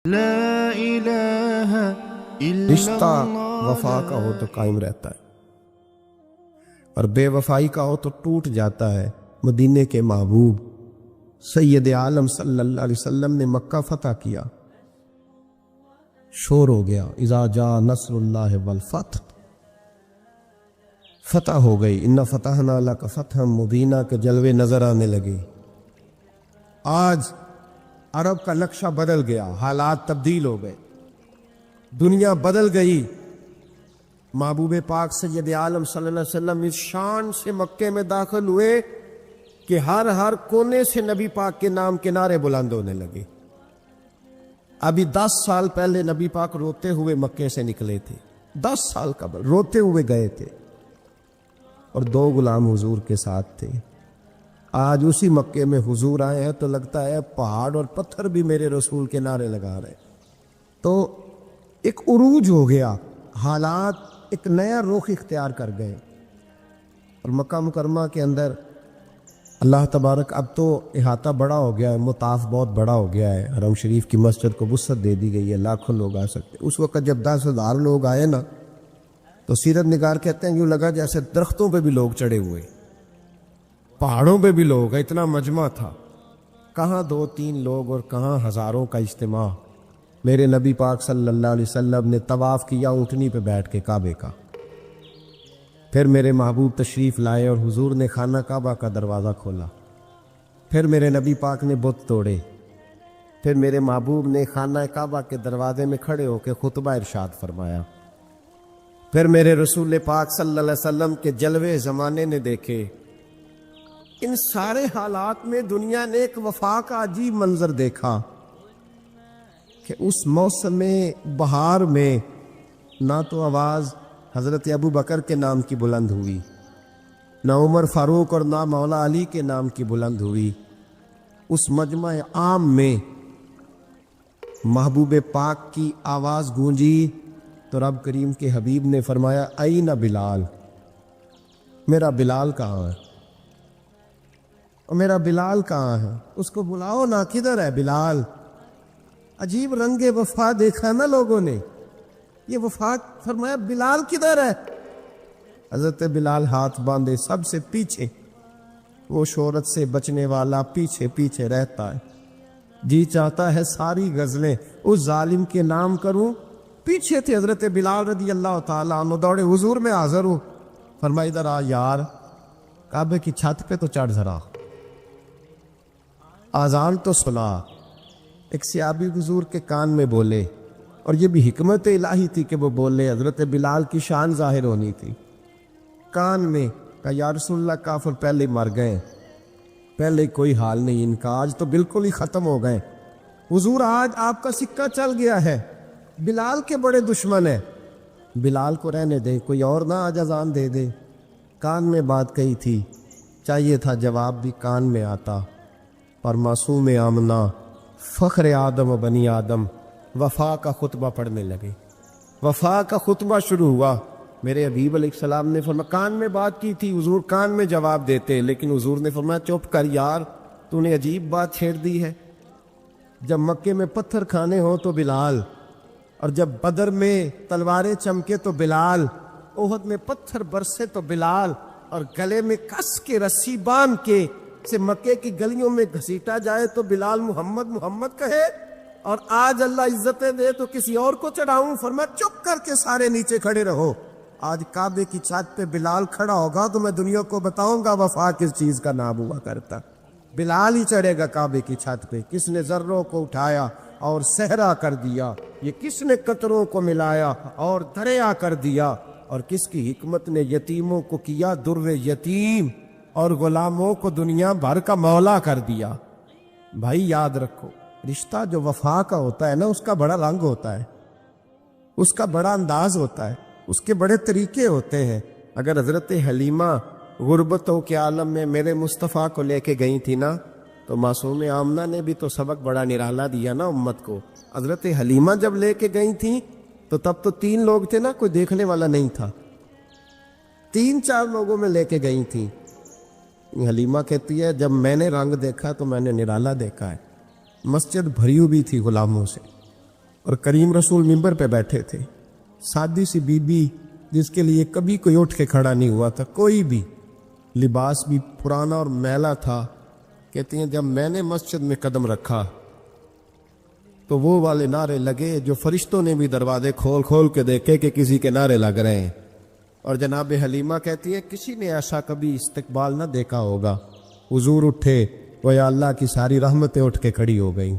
لا الہ الا رشتہ اللہ وفا کا ہو تو قائم رہتا ہے اور بے وفائی کا ہو تو ٹوٹ جاتا ہے۔ مدینے کے محبوب سید عالم صلی اللہ علیہ وسلم نے مکہ فتح کیا، شور ہو گیا اذا جاء نصر اللہ والفتح، فتح ہو گئی، ان فتحنا لک فتحا مبینا کے جلوے نظر آنے لگے۔ آج عرب کا نقشہ بدل گیا، حالات تبدیل ہو گئے، دنیا بدل گئی۔ محبوب پاک سید عالم صلی اللہ علیہ وسلم اس شان سے مکے میں داخل ہوئے کہ ہر کونے سے نبی پاک کے نام کے نعرے بلند ہونے لگے۔ ابھی 10 سال پہلے نبی پاک روتے ہوئے مکے سے نکلے تھے، 10 سال قبل روتے ہوئے گئے تھے اور 2 غلام حضور کے ساتھ تھے۔ آج اسی مکے میں حضور آئے ہیں تو لگتا ہے پہاڑ اور پتھر بھی میرے رسول کے نعرے لگا رہے۔ تو ایک عروج ہو گیا، حالات ایک نیا رخ اختیار کر گئے، اور مکہ مکرمہ کے اندر اللہ تبارک اب تو احاطہ بڑا ہو گیا ہے، مطاف بہت بڑا ہو گیا ہے، حرم شریف کی مسجد کو وسعت دے دی گئی ہے، لاکھوں لوگ آ سکتے۔ اس وقت جب 10,000 لوگ آئے نا تو سیرت نگار کہتے ہیں یوں لگا جیسے درختوں پہ بھی لوگ چڑھے ہوئے، پہاڑوں پہ بھی لوگ، اتنا مجمع تھا، کہاں 2-3 لوگ اور کہاں ہزاروں کا اجتماع۔ میرے نبی پاک صلی اللہ علیہ وسلم نے طواف کیا اونٹنی پہ بیٹھ کے کعبے کا، پھر میرے محبوب تشریف لائے اور حضور نے خانہ کعبہ کا دروازہ کھولا، پھر میرے نبی پاک نے بت توڑے، پھر میرے محبوب نے خانہ کعبہ کے دروازے میں کھڑے ہو کے خطبہ ارشاد فرمایا، پھر میرے رسول پاک صلی اللہ علیہ وسلم کے جلوے زمانے نے دیکھے۔ ان سارے حالات میں دنیا نے ایک وفا کا عجیب منظر دیکھا کہ اس موسم بہار میں نہ تو آواز حضرت ابو بکر کے نام کی بلند ہوئی، نہ عمر فاروق اور نہ مولا علی کے نام کی بلند ہوئی، اس مجمع عام میں محبوب پاک کی آواز گونجی تو رب کریم کے حبیب نے فرمایا این بلال، میرا بلال کہاں ہے؟ اور میرا بلال کہاں ہے؟ اس کو بلاؤ نا، کدھر ہے بلال؟ عجیب رنگ وفا دیکھا نا لوگوں نے، یہ وفا فرمایا بلال کدھر ہے؟ حضرت بلال ہاتھ باندھے سب سے پیچھے، وہ شہرت سے بچنے والا پیچھے پیچھے رہتا ہے، جی چاہتا ہے ساری غزلیں اس ظالم کے نام کروں۔ پیچھے تھے حضرت بلال رضی اللہ تعالیٰ عنہ، دوڑے حضور میں حاضر ہوں، فرمایا ادھر آ یار، کعبے کی چھت پہ تو چڑھ ذرا، آذان تو سنا۔ ایک صحابی حضور کے کان میں بولے، اور یہ بھی حکمت الہی تھی کہ وہ بولے، حضرت بلال کی شان ظاہر ہونی تھی، کان میں کہا یا رسول اللہ کافر پہلے مر گئے، پہلے کوئی حال نہیں ان کا، آج تو بالکل ہی ختم ہو گئے حضور، آج آپ کا سکہ چل گیا ہے، بلال کے بڑے دشمن ہیں، بلال کو رہنے دیں، کوئی اور نہ آج اذان دے دے۔ کان میں بات کہی تھی، چاہیے تھا جواب بھی کان میں آتا، اور معصوم آمنہ فخر آدم و بنی آدم وفا کا خطبہ پڑھنے لگے، وفا کا خطبہ شروع ہوا۔ میرے حبیب علیہ السلام نے فرمایا کان میں بات کی تھی، حضور کان میں جواب دیتے، لیکن حضور نے فرمایا چپ کر یار، تو نے عجیب بات چھیڑ دی ہے، جب مکے میں پتھر کھانے ہوں تو بلال، اور جب بدر میں تلواریں چمکے تو بلال، احد میں پتھر برسے تو بلال، اور گلے میں کس کے رسی باندھ کے سے مکے کی گلیوں میں گھسیٹا جائے تو بلال محمد محمد کہے، اور آج اللہ عزتیں دے تو کسی اور کو چڑھاؤں، فرمایا چپ کر کے سارے نیچے کھڑے رہو۔ آج کعبے کی چھت پہ بلال کھڑا ہوگا تو میں دنیا کو بتاؤں گا وفا کس چیز کا نام ہوا کرتا، بلال ہی چڑھے گا کعبے کی چھت پہ۔ کس نے ذروں کو اٹھایا اور صحرا کر دیا، یہ کس نے قطروں کو ملایا اور دریا کر دیا، اور کس کی حکمت نے یتیموں کو کیا در یتیم اور غلاموں کو دنیا بھر کا مولا کر دیا۔ بھائی یاد رکھو، رشتہ جو وفا کا ہوتا ہے نا، اس کا بڑا رنگ ہوتا ہے، اس کا بڑا انداز ہوتا ہے، اس کے بڑے طریقے ہوتے ہیں۔ اگر حضرت حلیمہ غربتوں کے عالم میں میرے مصطفیٰ کو لے کے گئی تھی نا، تو معصوم آمنہ نے بھی تو سبق بڑا نرالا دیا نا امت کو۔ حضرت حلیمہ جب لے کے گئی تھیں تو تب تو 3 لوگ تھے نا، کوئی دیکھنے والا نہیں تھا، 3-4 لوگوں میں لے کے گئی تھیں۔ حلیمہ کہتی ہے جب میں نے رنگ دیکھا تو میں نے نرالا دیکھا ہے، مسجد بھری ہوئی تھی غلاموں سے، اور کریم رسول منبر پہ بیٹھے تھے، سادی سی بی بی جس کے لیے کبھی کوئی اٹھ کے کھڑا نہیں ہوا تھا، کوئی بھی، لباس بھی پرانا اور میلا تھا، کہتی ہیں جب میں نے مسجد میں قدم رکھا تو وہ والے نعرے لگے جو فرشتوں نے بھی دروازے کھول کھول کے دیکھے کہ کسی کے نعرے لگ رہے ہیں۔ اور جناب حلیمہ کہتی ہے کسی نے ایسا کبھی استقبال نہ دیکھا ہوگا، حضور اٹھے وہ یا اللہ کی ساری رحمتیں اٹھ کے کھڑی ہو گئیں۔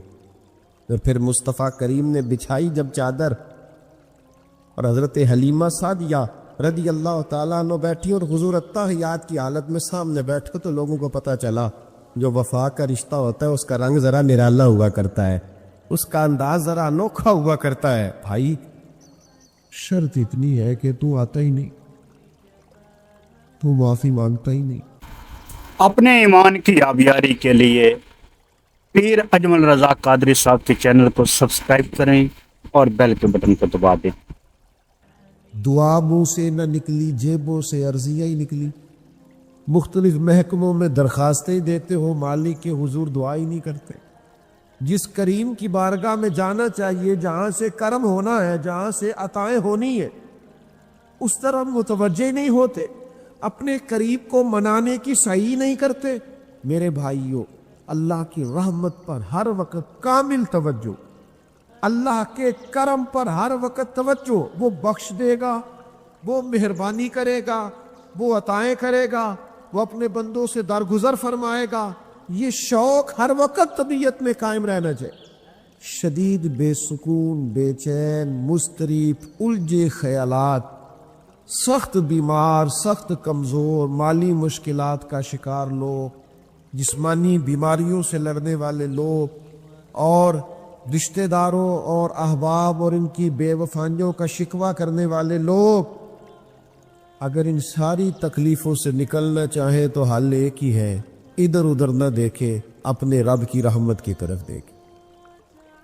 تو پھر مصطفیٰ کریم نے بچھائی جب چادر، اور حضرت حلیمہ سعدیہ رضی اللہ تعالیٰ عنہ بیٹھی اور حضور التحیات کی حالت میں سامنے بیٹھے، تو لوگوں کو پتہ چلا جو وفا کا رشتہ ہوتا ہے اس کا رنگ ذرا نرالا ہوا کرتا ہے، اس کا انداز ذرا انوکھا ہوا کرتا ہے۔ بھائی شرط اتنی ہے کہ تو آتا ہی نہیں، تو معافی مانگتا ہی نہیں۔ اپنے ایمان کی آبیاری کے لیے پیر اجمل رضا قادری صاحب کے چینل کو سبسکرائب کریں اور بیل کے بٹن کو دبا دیں۔ دعا منہ سے نہ نکلی، جیبوں سے عرضیاں ہی نکلی، مختلف محکموں میں درخواستیں دیتے ہو، مالک کے حضور دعا ہی نہیں کرتے۔ جس کریم کی بارگاہ میں جانا چاہیے، جہاں سے کرم ہونا ہے، جہاں سے عطائیں ہونی ہے، اس طرف متوجہ نہیں ہوتے، اپنے قریب کو منانے کی صحیح نہیں کرتے۔ میرے بھائیوں، اللہ کی رحمت پر ہر وقت کامل توجہ، اللہ کے کرم پر ہر وقت توجہ، وہ بخش دے گا، وہ مہربانی کرے گا، وہ عطائیں کرے گا، وہ اپنے بندوں سے درگزر فرمائے گا، یہ شوق ہر وقت طبیعت میں قائم رہنا چاہیے۔ شدید بے سکون، بے چین، مضطرب، الجھے خیالات، سخت بیمار، سخت کمزور، مالی مشکلات کا شکار لوگ، جسمانی بیماریوں سے لڑنے والے لوگ، اور رشتہ داروں اور احباب اور ان کی بے وفائیوں کا شکوہ کرنے والے لوگ، اگر ان ساری تکلیفوں سے نکلنا چاہیں تو حل ایک ہی ہے، ادھر ادھر نہ دیکھے، اپنے رب کی رحمت کی طرف دیکھے،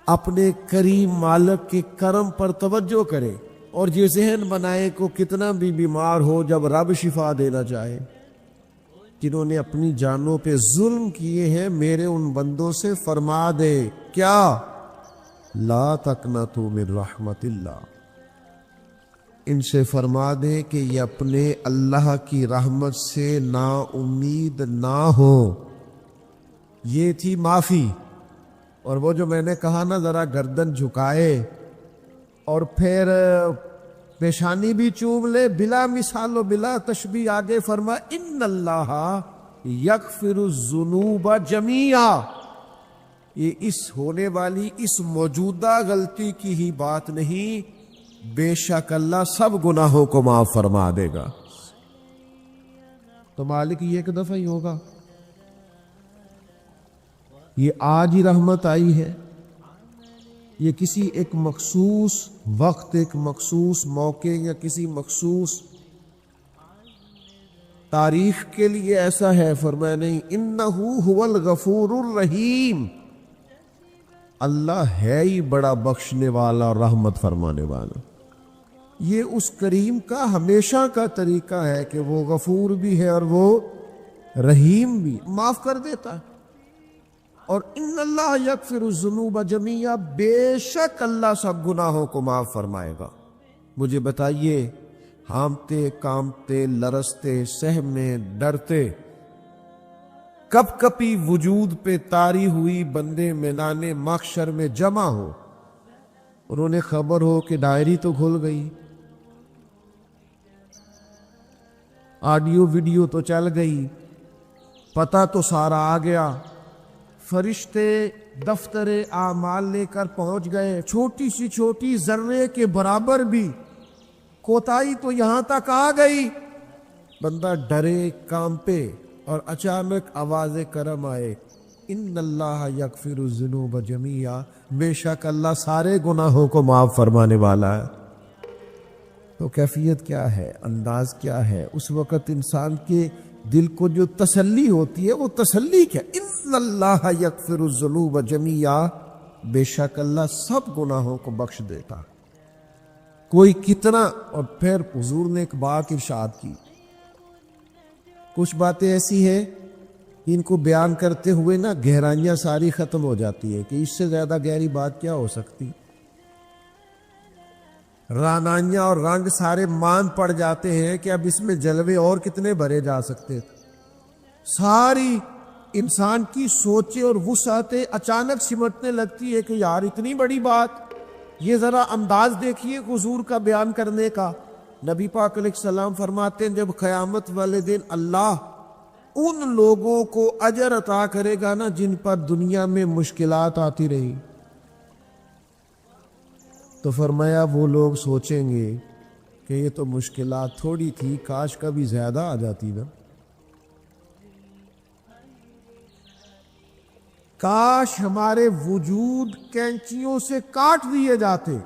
اپنے کریم مالک کے کرم پر توجہ کرے، اور یہ ذہن بنائے کو کتنا بھی بیمار ہو، جب رب شفا دینا چاہے۔ جنہوں نے اپنی جانوں پہ ظلم کیے ہیں، میرے ان بندوں سے فرما دے کیا؟ لا تقنطوا من رحمت اللہ، ان سے فرما دے کہ یہ اپنے اللہ کی رحمت سے نا امید نہ ہو۔ یہ تھی معافی۔ اور وہ جو میں نے کہا نا ذرا گردن جھکائے اور پھر پیشانی بھی چوم لے، بلا مثال و بلا تشبیہ آگے فرما ان اللہ یغفر الذنوب جمیعا، یہ اس ہونے والی اس موجودہ غلطی کی ہی بات نہیں، بے شک اللہ سب گناہوں کو معاف فرما دے گا۔ تو مالک یہ ایک دفعہ ہی ہوگا، یہ آج ہی رحمت آئی ہے، یہ کسی ایک مخصوص وقت، ایک مخصوص موقع یا کسی مخصوص تاریخ کے لیے ایسا ہے؟ فرمایا نہیں، انہو هو الغفور الرحیم، اللہ ہے ہی بڑا بخشنے والا اور رحمت فرمانے والا۔ یہ اس کریم کا ہمیشہ کا طریقہ ہے کہ وہ غفور بھی ہے اور وہ رحیم بھی، معاف کر دیتا ہے۔ اور ان اللہ یغفر الذنوب جمیعا، بے شک اللہ سب گناہوں کو معاف فرمائے گا۔ مجھے بتائیے، ہامتے کامتے لرزتے سہمے ڈرتے کب کپی وجود پہ طاری ہوئی بندے میدان محشر میں جمع ہو، انہوں نے خبر ہو کہ ڈائری تو کھل گئی، آڈیو ویڈیو تو چل گئی، پتہ تو سارا آ گیا، فرشتے دفتر اعمال لے کر پہنچ گئے، چھوٹی سی چھوٹی ذرے کے برابر بھی کوتاہی تو یہاں تک آ گئی، بندہ ڈرے کانپے، اور اچانک آواز کرم آئے، ان اللہ یغفر الذنوب جمیعا، بے شک اللہ سارے گناہوں کو معاف فرمانے والا ہے۔ تو کیفیت کیا ہے، انداز کیا ہے؟ اس وقت انسان کے دل کو جو تسلی ہوتی ہے، وہ تسلی کیا؟ ان اللہ یغفر الذنوب جمیعا، بے شک اللہ سب گناہوں کو بخش دیتا، کوئی کتنا۔ اور پھر حضور نے ایک بات ارشاد کی، کچھ باتیں ایسی ہیں ان کو بیان کرتے ہوئے نا گہرائیاں ساری ختم ہو جاتی ہے کہ اس سے زیادہ گہری بات کیا ہو سکتی۔ رانائیاں اور رنگ سارے مان پڑ جاتے ہیں کہ اب اس میں جلوے اور کتنے بھرے جا سکتے تھے۔ ساری انسان کی سوچیں اور وسعتیں اچانک سمٹنے لگتی ہے کہ یار اتنی بڑی بات، یہ ذرا انداز دیکھیے حضور کا بیان کرنے کا۔ نبی پاک علیہ السلام فرماتے ہیں جب قیامت والے دن اللہ ان لوگوں کو اجر عطا کرے گا نا جن پر دنیا میں مشکلات آتی رہی، تو فرمایا وہ لوگ سوچیں گے کہ یہ تو مشکلات تھوڑی تھی، کاش کبھی زیادہ آ جاتی نا، کاش ہمارے وجود کینچیوں سے کاٹ دیے جاتے۔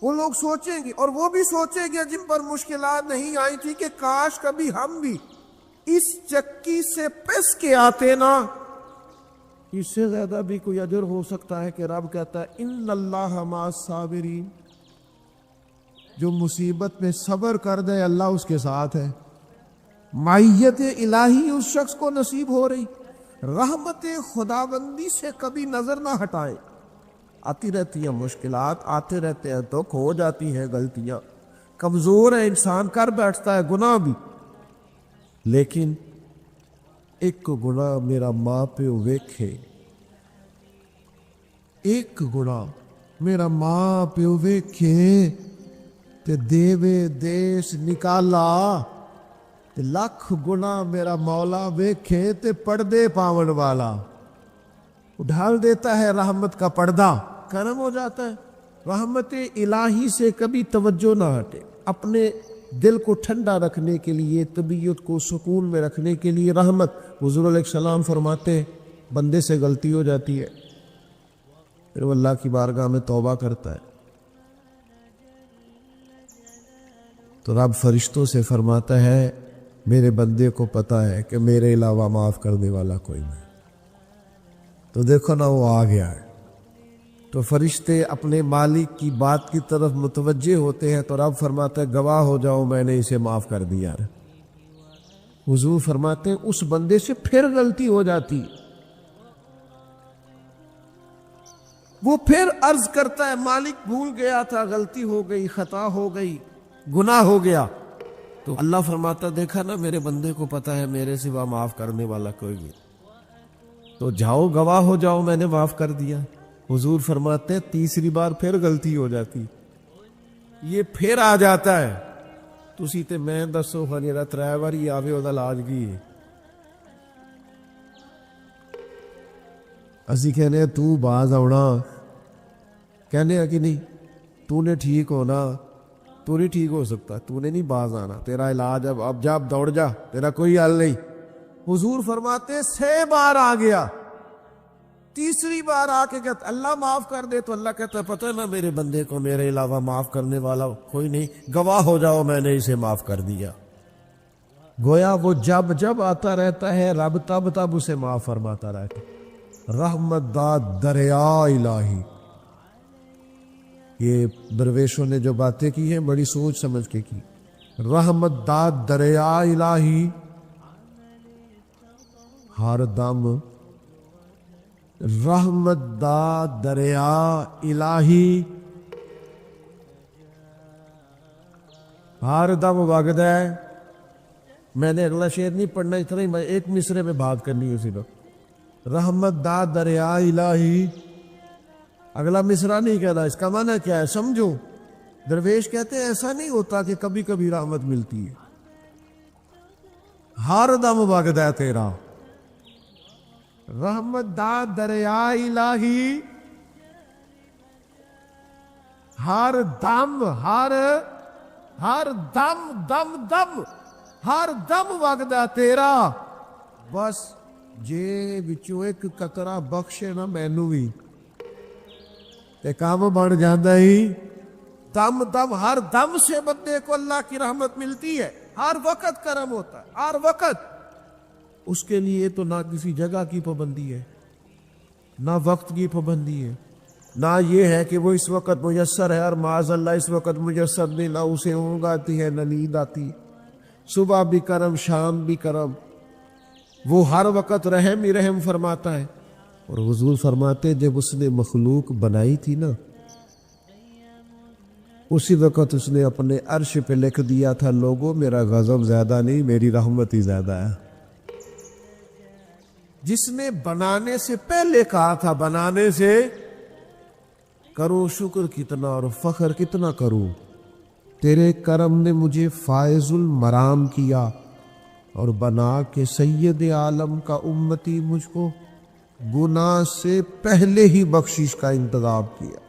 وہ لوگ سوچیں گے، اور وہ بھی سوچیں گے جن پر مشکلات نہیں آئی تھی کہ کاش کبھی ہم بھی اس چکی سے پس کے آتے نا۔ اس سے زیادہ بھی کوئی اجر ہو سکتا ہے کہ رب کہتا ہے ان اللہ مع الصابرین، جو مصیبت میں صبر کر دے اللہ اس کے ساتھ ہے۔ معیت الہی اس شخص کو نصیب ہو رہی، رحمت خداوندی سے کبھی نظر نہ ہٹائے۔ آتی رہتی ہیں مشکلات، آتے رہتے ہیں دکھ، ہو جاتی ہیں غلطیاں، کمزور ہے انسان، کر بیٹھتا ہے گناہ بھی، لیکن ایک گناہ میرا ماں پیو ویکھے، ایک گناہ میرا ماں پیو ویکھے تے دیوے دیس نکالا، تے لاکھ گناہ میرا مولا ویکھے تے پردے پاون والا، ڈھال دیتا ہے رحمت کا پردہ، کرم ہو جاتا ہے۔ رحمت الہی سے کبھی توجہ نہ ہٹے، اپنے دل کو ٹھنڈا رکھنے کے لیے، طبیعت کو سکون میں رکھنے کے لیے رحمت۔ حضور علیہ السلام فرماتے ہیں بندے سے غلطی ہو جاتی ہے، پھر وہ اللہ کی بارگاہ میں توبہ کرتا ہے تو رب فرشتوں سے فرماتا ہے میرے بندے کو پتا ہے کہ میرے علاوہ معاف کرنے والا کوئی نہیں، تو دیکھو نا وہ آ گیا ہے۔ تو فرشتے اپنے مالک کی بات کی طرف متوجہ ہوتے ہیں تو رب فرماتا ہے گواہ ہو جاؤ میں نے اسے معاف کر دیا۔ حضور فرماتے ہیں اس بندے سے پھر غلطی ہو جاتی، وہ پھر عرض کرتا ہے مالک بھول گیا تھا، غلطی ہو گئی، خطا ہو گئی، گناہ ہو گیا، تو اللہ فرماتا دیکھا نا میرے بندے کو پتا ہے میرے سوا معاف کرنے والا کوئی نہیں، تو جاؤ گواہ ہو جاؤ میں نے معاف کر دیا۔ حضور فرماتے ہیں تیسری بار پھر غلطی ہو جاتی، یہ پھر آ جاتا ہے، تسی تے میں دسو ہنیرا ترے واری آوے او دا لاج کی ہے۔ اسی کہنے تو باز آونا، کہنے کہ نہیں تو نے ٹھیک ہونا، تو نہیں ٹھیک ہو سکتا، تو نے نہیں باز آنا، تیرا علاج اب جا، اب دوڑ جا، تیرا کوئی حل نہیں۔ حضور فرماتے 6 بار آ گیا، تیسری بار آ کے کہتا اللہ معاف کر دے، تو اللہ کہتا پتہ ہے نا میرے بندے کو میرے علاوہ معاف کرنے والا کوئی نہیں، گواہ ہو جاؤ میں نے اسے معاف کر دیا۔ گویا وہ جب جب آتا رہتا ہے رب تب تب اسے معاف فرماتا رہتا ہے۔ رحمت داد دریا الہی، یہ درویشوں نے جو باتیں کی ہیں بڑی سوچ سمجھ کے کی۔ رحمت داد دریا الہی، ہر دم رحمت دا دریا الہی، ہر دم وگد ہے۔ میں نے اگلا شعر نہیں پڑھنا، اتنا ہی میں ایک مصرے میں بات کرنی ہے اسی وقت۔ رحمت دا دریا الہی، اگلا مصرع نہیں کہنا، اس کا معنی کیا ہے سمجھو۔ درویش کہتے ہیں ایسا نہیں ہوتا کہ کبھی کبھی رحمت ملتی ہے، ہر دم وگد ہے تیرا۔ رحمت دا دریا الہی، ہر دم ہر دم دم دم ہر دم وگدا تیرا، بس جے وچوں ایک قطرہ بخشے نا مینوں بھی تے کام بن جاندا ہی۔ دم دم ہر دم سے بندے کو اللہ کی رحمت ملتی ہے، ہر وقت کرم ہوتا ہے، ہر وقت۔ اس کے لیے تو نہ کسی جگہ کی پابندی ہے، نہ وقت کی پابندی ہے، نہ یہ ہے کہ وہ اس وقت میسر ہے اور معاذ اللہ اس وقت میسر نہیں، نہ اسے اونگ آتی ہے نہ نیند آتی ہے۔ صبح بھی کرم، شام بھی کرم، وہ ہر وقت رحم ہی رحم فرماتا ہے۔ اور حضور فرماتے جب اس نے مخلوق بنائی تھی نا اسی وقت اس نے اپنے عرش پہ لکھ دیا تھا لوگوں میرا غضب زیادہ نہیں میری رحمت ہی زیادہ ہے. جس نے بنانے سے پہلے کہا تھا بنانے سے کرو شکر کتنا اور فخر کتنا کروں. تیرے کرم نے مجھے فائز المرام کیا اور بنا کے سید عالم کا امتی مجھ کو گناہ سے پہلے ہی بخشش کا انتظام کیا.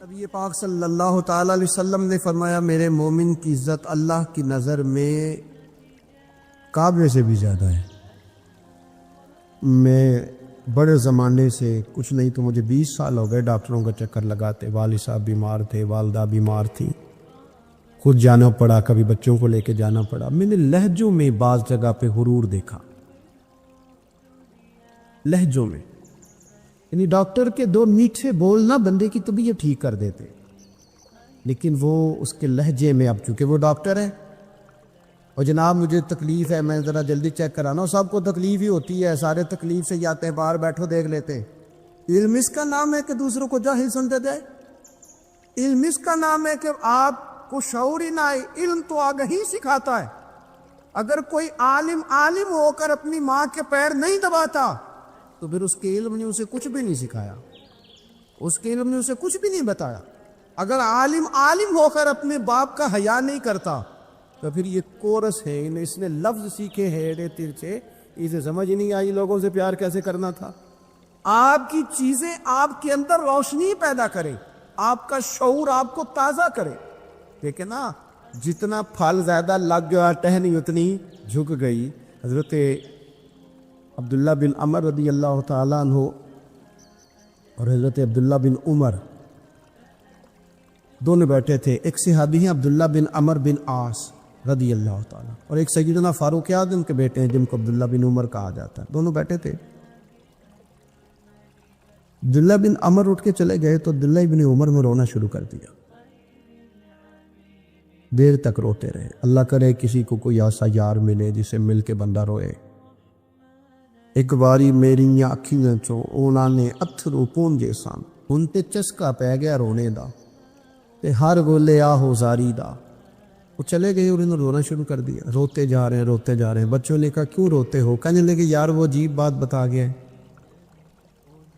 نبی پاک صلی اللہ تعالی علیہ وسلم نے فرمایا میرے مومن کی عزت اللہ کی نظر میں کعبے سے بھی زیادہ ہے. میں بڑے زمانے سے کچھ نہیں تو مجھے 20 سال ہو گئے ڈاکٹروں کا چکر لگاتے. والد صاحب بیمار تھے, والدہ بیمار تھی, خود جانا پڑا, کبھی بچوں کو لے کے جانا پڑا. میں نے لہجوں میں بعض جگہ پہ غرور دیکھا, لہجوں میں, یعنی ڈاکٹر کے 2 میٹھے بول نہ بندے کی طبیعت ٹھیک کر دیتے, لیکن وہ اس کے لہجے میں, اب چونکہ وہ ڈاکٹر ہے اور جناب مجھے تکلیف ہے میں ذرا جلدی چیک کرانا ہوں, سب کو تکلیف ہی ہوتی ہے, سارے تکلیف سے جاتے ہیں, باہر بیٹھو دیکھ لیتے ہیں. علم اس کا نام ہے کہ دوسروں کو جاہل سمجھا جائے, علم اس کا نام ہے کہ آپ کو شعور ہی نہ آئے. علم تو آگہی سکھاتا ہے. اگر کوئی عالم ہو کر اپنی ماں کے پیر نہیں دباتا تو پھر اس کے علم نے اسے کچھ بھی نہیں سکھایا, اس کے علم نے اسے کچھ بھی نہیں بتایا. اگر عالم ہو کر اپنے باپ کا حیا نہیں کرتا تو پھر یہ کورس ہے, اس نے لفظ سیکھے ہیڑے ترچے, اسے سمجھ نہیں آئی لوگوں سے پیار کیسے کرنا تھا. آپ کی چیزیں آپ کے اندر روشنی پیدا کریں, آپ کا شعور آپ کو تازہ کرے. دیکھیں نا جتنا پھل زیادہ لگ گیا ٹہنی اتنی جھک گئی. حضرت عبداللہ بن عمر رضی اللہ تعالیٰ عنہ اور حضرت عبداللہ بن عمر دونوں بیٹھے تھے. ایک صحابی ہیں عبداللہ بن عمر بن عاص رضی اللہ تعالیٰ, اور ایک سیدنا فاروق اعظم کے بیٹے ہیں جن کو عبداللہ بن عمر کہا جاتا ہے. دونوں بیٹھے تھے. عبداللہ بن عمر اٹھ کے چلے گئے تو عبداللہ بن عمر نے رونا شروع کر دیا. دیر تک روتے رہے. اللہ کرے کسی کو کوئی ایسا یار ملے جسے مل کے بندہ روئے. ایک باری میری اکھیاں چوں اونا نے اتھرو پونجے سان ہن تے چسکا پہ گیا رونے دا تے ہر گولے آہو زاری دا. وہ چلے گئے اور انہوں نے رونا شروع کر دیا. روتے جا رہے ہیں. بچوں نے کہا کیوں روتے ہو؟ کہنے لگے یار وہ عجیب بات بتا گیا ہے.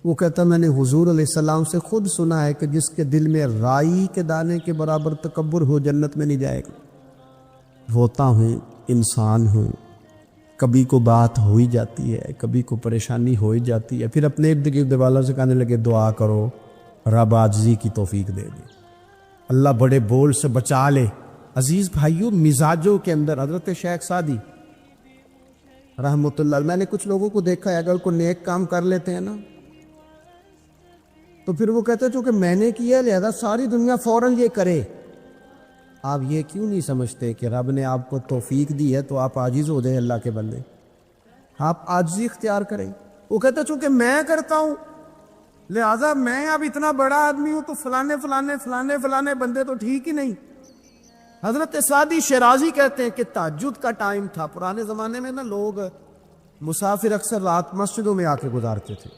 وہ کہتا میں نے حضور علیہ السلام سے خود سنا ہے کہ جس کے دل میں رائی کے دانے کے برابر تکبر ہو جنت میں نہیں جائے گا. روتا ہوں, انسان ہوں, کبھی کو بات ہو ہی جاتی ہے, کبھی کو پریشانی ہو ہی جاتی ہے. پھر اپنے ارد گرد والوں سے کہنے لگے دعا کرو رب عاجزی کی توفیق دے دے, اللہ بڑے بول سے بچا لے. عزیز بھائیوں, مزاجوں کے اندر حضرت شیخ سعدی رحمۃ اللہ, میں نے کچھ لوگوں کو دیکھا ہے اگر کوئی نیک کام کر لیتے ہیں نا تو پھر وہ کہتے ہیں چونکہ میں نے کیا لہذا ساری دنیا فوراً یہ کرے. آپ یہ کیوں نہیں سمجھتے کہ رب نے آپ کو توفیق دی ہے تو آپ عاجز ہو جائیں اللہ کے بندے, آپ عاجزی اختیار کریں. وہ کہتا چونکہ میں کرتا ہوں لہذا میں اب اتنا بڑا آدمی ہوں تو فلانے بندے تو ٹھیک ہی نہیں. حضرت سعدی شیرازی کہتے ہیں کہ تہجد کا ٹائم تھا. پرانے زمانے میں نا لوگ مسافر اکثر رات مسجدوں میں آ کے گزارتے تھے,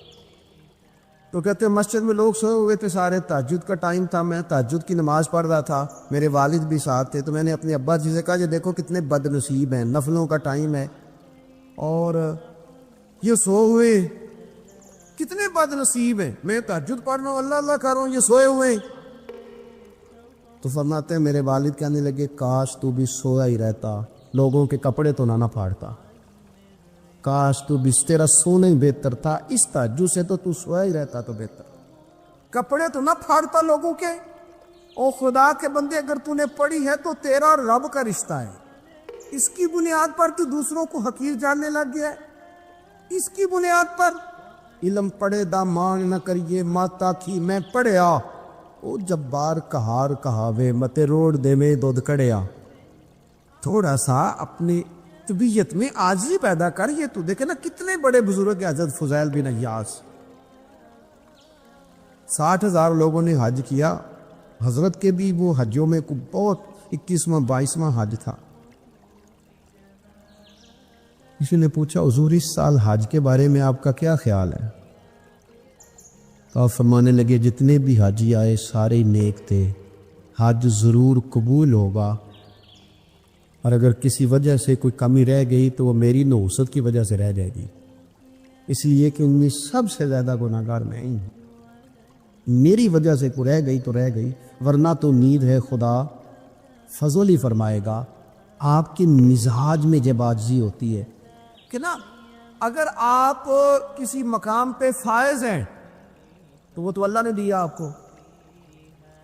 تو کہتے ہیں مسجد میں لوگ سوئے ہوئے تھے سارے, تہجد کا ٹائم تھا, میں تہجد کی نماز پڑھ رہا تھا, میرے والد بھی ساتھ تھے. تو میں نے اپنے ابا جی سے کہا یہ دیکھو کتنے بد نصیب ہیں, نفلوں کا ٹائم ہے اور یہ سو ہوئے, کتنے بد نصیب ہیں, میں تہجد پڑھ رہا ہوں اللہ اللہ کر رہا ہوں, یہ سوئے ہوئے ہیں. تو فرماتے ہیں میرے والد کہنے لگے کاش تو بھی سویا ہی رہتا, لوگوں کے کپڑے تو نہ پھاڑتا, کاش تو بھی تیرا سونا ہی بہتر تھا, اس تہجد سے تو سویا ہی رہتا تو بہتر, کپڑے تو نہ پھاڑتا لوگوں کے. او خدا کے بندے اگر تو نے پڑھی ہے تو تیرا اور رب کا رشتہ ہے, اس کی بنیاد پر تو دوسروں کو حقیر جاننے لگ گیا ہے. اس کی بنیاد پر علم پڑھے دا مان نہ کریے ماتا کی میں پڑھیا, او جبار کہار کہاوے متے روڑ دے میں دودھ کڑیا. تھوڑا سا اپنی طبیعت میں عاجزی پیدا کر. یہ تو دیکھے نا کتنے بڑے بزرگ حضرت فضیل بن عیاض, 60,000 لوگوں نے حج کیا, حضرت کے بھی وہ حجوں میں بہت 21واں 22واں حج تھا. کسی نے پوچھا حضور اس سال حج کے بارے میں آپ کا کیا خیال ہے؟ تو آپ فرمانے لگے جتنے بھی حاجی آئے سارے نیک تھے، حج ضرور قبول ہوگا، اور اگر کسی وجہ سے کوئی کمی رہ گئی تو وہ میری نحوست کی وجہ سے رہ جائے گی، اس لیے کہ ان میں سب سے زیادہ گناہ گار میں ہی ہوں۔ میری وجہ سے کوئی رہ گئی تو رہ گئی، ورنہ تو امید ہے خدا فضل ہی فرمائے گا۔ آپ کے مزاج میں جب عاجزی ہوتی ہے کہ نا، اگر آپ کسی مقام پہ فائز ہیں تو وہ تو اللہ نے دیا آپ کو،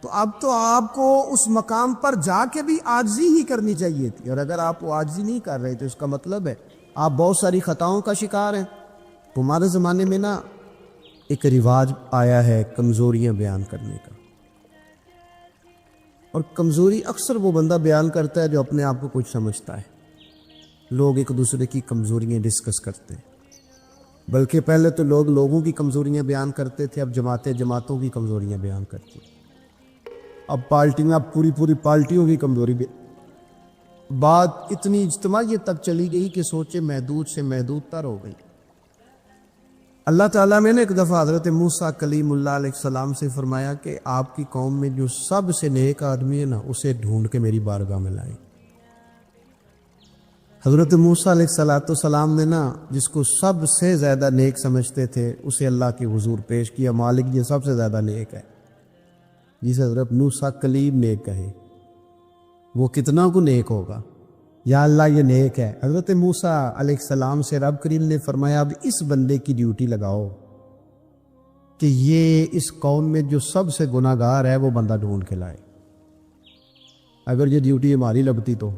تو اب تو آپ کو اس مقام پر جا کے بھی عاجزی ہی کرنی چاہیے تھی، اور اگر آپ وہ عاجزی نہیں کر رہے تو اس کا مطلب ہے آپ بہت ساری خطاؤں کا شکار ہیں۔ ہمارے زمانے میں نا ایک رواج آیا ہے کمزوریاں بیان کرنے کا، اور کمزوری اکثر وہ بندہ بیان کرتا ہے جو اپنے آپ کو کچھ سمجھتا ہے۔ لوگ ایک دوسرے کی کمزوریاں ڈسکس کرتے ہیں، بلکہ پہلے تو لوگ لوگوں کی کمزوریاں بیان کرتے تھے، اب جماعتیں جماعتوں کی کمزوریاں بیان کرتی ہیں، اب پارٹیاں پوری پارٹیوں کی کمزوری بھی۔ بات اتنی اجتماعیت تک چلی گئی کہ سوچے محدود سے محدود تر ہو گئی۔ اللہ تعالیٰ میں نے ایک دفعہ حضرت موسیٰ کلیم اللہ علیہ السلام سے فرمایا کہ آپ کی قوم میں جو سب سے نیک آدمی ہے نا، اسے ڈھونڈ کے میری بارگاہ میں لائیں۔ حضرت موسیٰ علیہ السلام نے نا جس کو سب سے زیادہ نیک سمجھتے تھے اسے اللہ کے حضور پیش کیا، مالک یہ سب سے زیادہ نیک ہے، جسے حضرت موسیٰ کلیم نیک کہے، وہ کتنا کو نیک ہوگا؟ یا اللہ یہ نیک ہے۔ حضرت موسیٰ علیہ السلام سے رب کریم نے فرمایا اب اس بندے کی ڈیوٹی لگاؤ کہ یہ اس قوم میں جو سب سے گناہ گار ہے وہ بندہ ڈھونڈ کے لائے۔ اگر یہ ڈیوٹی ہماری لگتی تو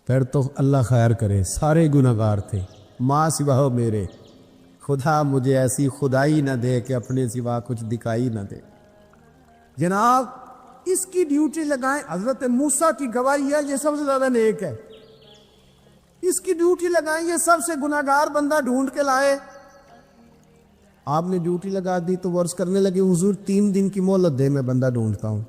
پھر تو اللہ خیر کرے، سارے گناہ گار تھے ماں سوا میرے، خدا مجھے ایسی خدائی نہ دے کہ اپنے سوا کچھ دکھائی نہ دے۔ جناب اس کی ڈیوٹی لگائیں، حضرت موسیٰ کی گواہی ہے یہ سب سے زیادہ نیک ہے، اس کی ڈیوٹی لگائیں، یہ سب سے گناہ گار بندہ ڈھونڈ کے لائے۔ آپ نے ڈیوٹی لگا دی تو وہ عرض کرنے لگے حضور 3 دن کی مہلت دے، میں بندہ ڈھونڈتا ہوں۔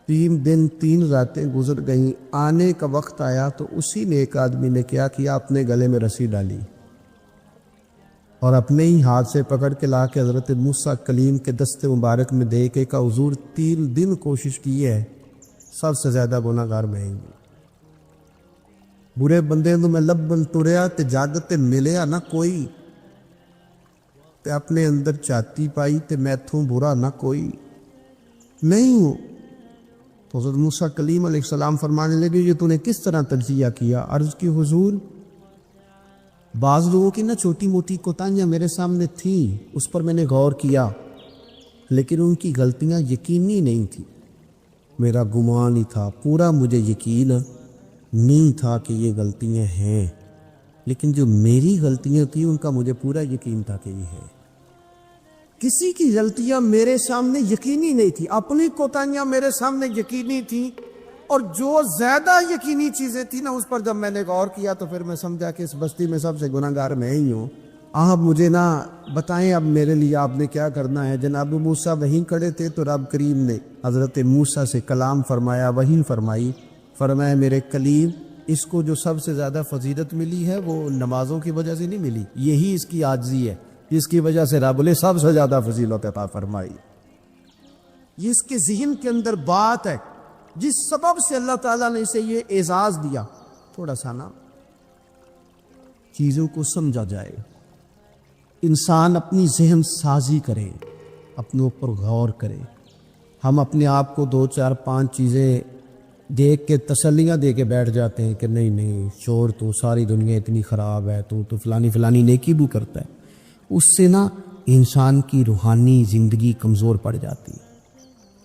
3 دن 3 راتیں گزر گئیں، آنے کا وقت آیا تو اسی نے ایک آدمی نے کیا کیا، اپنے گلے میں رسی ڈالی اور اپنے ہی ہاتھ سے پکڑ کے لا کے حضرت موسیٰ کلیم کے دست مبارک میں دے کے کہا حضور 3 دن کوشش کی ہے، سب سے زیادہ گناہ گار میں ہی ہوں۔ برے بندے تو میں لبل تریا تے جاگت تے ملیا نہ کوئی، تے اپنے اندر چاتی پائی تے میں تھوں برا نہ کوئی نہیں ہوں۔ تو حضرت موسیٰ کلیم علیہ السلام فرمانے لگے یہ تو نے کس طرح تجزیہ کیا؟ عرض کی حضور بعض لوگوں کی نا چھوٹی موٹی کوتاہیاں میرے سامنے تھیں، اس پر میں نے غور کیا، لیکن ان کی غلطیاں یقینی نہیں تھیں، میرا گمان ہی تھا، پورا مجھے یقین نہیں تھا کہ یہ غلطیاں ہیں، لیکن جو میری غلطیاں تھیں ان کا مجھے پورا یقین تھا کہ یہ ہے۔ کسی کی غلطیاں میرے سامنے یقینی نہیں تھی، اپنی کوتاہیاں میرے سامنے یقینی تھیں، اور جو زیادہ یقینی چیزیں تھیں نا اس پر جب میں نے غور کیا تو پھر میں سمجھا کہ اس بستی میں سب سے گناہ گار میں ہی ہوں۔ آپ مجھے نا بتائیں اب میرے لیے آپ نے کیا کرنا ہے؟ جناب موسیٰ وہیں کھڑے تھے تو رب کریم نے حضرت موسیٰ سے کلام فرمایا، وحی فرمائی، فرمایا میرے کلیم اس کو جو سب سے زیادہ فضیلت ملی ہے وہ نمازوں کی وجہ سے نہیں ملی، یہی اس کی عاجزی ہے جس کی وجہ سے رب نے سب سے زیادہ فضیلت عطا فرمائی۔ یہ اس کے ذہن کے اندر بات ہے جس سبب سے اللہ تعالیٰ نے اسے یہ اعزاز دیا۔ تھوڑا سا نا چیزوں کو سمجھا جائے، انسان اپنی ذہن سازی کرے، اپنے اوپر غور کرے۔ ہم اپنے آپ کو 2 4 5 چیزیں دیکھ کے تسلیاں دے کے بیٹھ جاتے ہیں کہ نہیں شور تو ساری دنیا اتنی خراب ہے، تو فلانی نیکی بھی کرتا ہے، اس سے نا انسان کی روحانی زندگی کمزور پڑ جاتی ہے،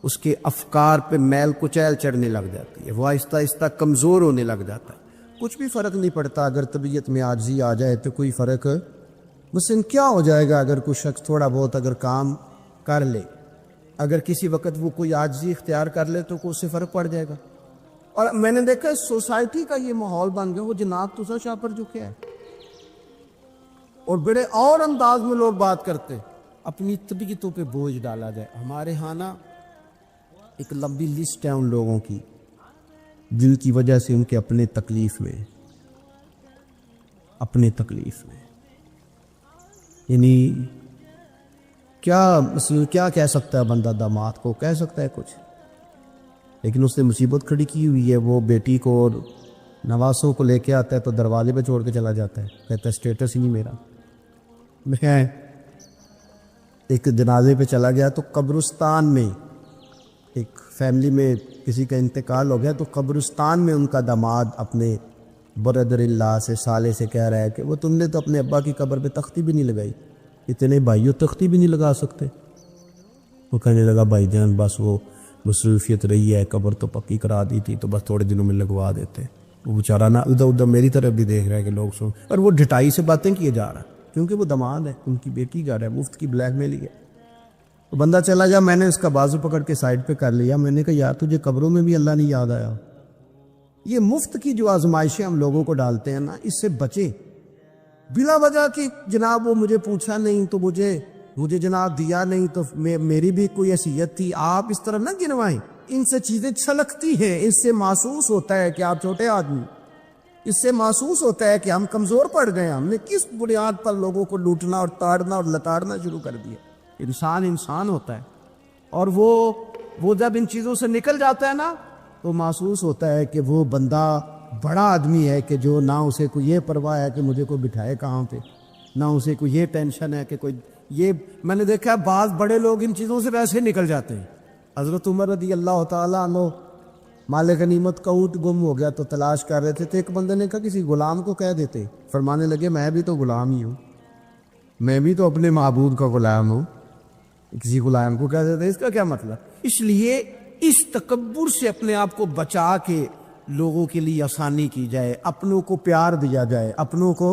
اس کے افکار پہ میل کچیل چڑھنے لگ جاتی ہے، وہ آہستہ آہستہ کمزور ہونے لگ جاتا ہے۔ کچھ بھی فرق نہیں پڑتا اگر طبیعت میں عاجزی آ جائے تو کوئی فرق مثلاً کیا ہو جائے گا اگر کوئی شخص تھوڑا بہت اگر کام کر لے، اگر کسی وقت وہ کوئی عاجزی اختیار کر لے تو اس سے فرق پڑ جائے گا۔ اور میں نے دیکھا سوسائٹی کا یہ ماحول بن گیا، وہ جناب تو شاہ پر جھکے ہے اور بڑے اور انداز میں لوگ بات کرتے، اپنی طبیعتوں پہ بوجھ ڈالا جائے۔ ہمارے ہاں نا ایک لمبی لسٹ ہے ان لوگوں کی جن کی وجہ سے ان کے اپنے تکلیف میں یعنی کیا کہہ سکتا ہے بندہ داماد کو؟ کہہ سکتا ہے کچھ، لیکن اس نے مصیبت کھڑی کی ہوئی ہے. وہ بیٹی کو اور نواسوں کو لے کے آتا ہے تو دروازے پہ چھوڑ کے چلا جاتا ہے، کہتا ہے اسٹیٹس ہی نہیں میرا. میں ایک جنازے پہ چلا گیا تو قبرستان میں ایک فیملی میں کسی کا انتقال ہو گیا، تو قبرستان میں ان کا داماد اپنے بردر اللہ سے سالے سے کہہ رہا ہے کہ وہ تم نے تو اپنے ابا کی قبر پہ تختی بھی نہیں لگائی، اتنے بھائیوں تختی بھی نہیں لگا سکتے. وہ کہنے لگا بھائی جان بس وہ مصروفیت رہی ہے، قبر تو پکی کرا دی تھی تو بس تھوڑے دنوں میں لگوا دیتے. وہ بیچارہ نا ادھر ادھر میری طرف بھی دیکھ رہا ہے کہ لوگ سن، اور وہ ڈٹائی سے باتیں کیے جا رہا ہے کیونکہ وہ داماد ہے، ان کی بیٹی کا ہے، مفت کی بلیک میل ہی ہے. تو بندہ چلا جا، میں نے اس کا بازو پکڑ کے سائڈ پہ کر لیا. میں نے کہا یار تجھے قبروں میں بھی اللہ نہیں یاد آیا؟ یہ مفت کی جو آزمائشیں ہم لوگوں کو ڈالتے ہیں نا، اس سے بچیں. بلا وجہ کہ جناب وہ مجھے پوچھا نہیں تو مجھے جناب دیا نہیں تو میری بھی کوئی حیثیت تھی، آپ اس طرح نہ گنوائیں. ان سے چیزیں چھلکتی ہیں، اس سے محسوس ہوتا ہے کہ آپ چھوٹے آدمی، اس سے محسوس ہوتا ہے کہ ہم کمزور پڑ گئے. ہم نے کس بنیاد پر لوگوں کو لوٹنا اور تاڑنا اور لتاڑنا شروع کر دیا. انسان ہوتا ہے، اور وہ جب ان چیزوں سے نکل جاتا ہے نا تو محسوس ہوتا ہے کہ وہ بندہ بڑا آدمی ہے کہ جو نہ اسے کوئی یہ پرواہ ہے کہ مجھے کوئی بٹھائے کہاں پہ، نہ اسے کوئی یہ ٹینشن ہے کہ کوئی یہ. میں نے دیکھا بعض بڑے لوگ ان چیزوں سے ویسے نکل جاتے ہیں. حضرت عمر رضی اللہ تعالیٰ عنہ مال غنیمت کا اونٹ گم ہو گیا تو تلاش کر رہے تھے، تو ایک بندے نے کہا کسی غلام کو کہہ دیتے. فرمانے لگے میں بھی تو غلام ہی ہوں، میں بھی تو اپنے معبود کا غلام ہوں، کسی غلام کو کہہ دیتے. اس کا کیا مطلب؟ اس لیے اس تکبر سے اپنے آپ کو بچا کے لوگوں کے لیے آسانی کی جائے، اپنوں کو پیار دیا جائے، اپنوں کو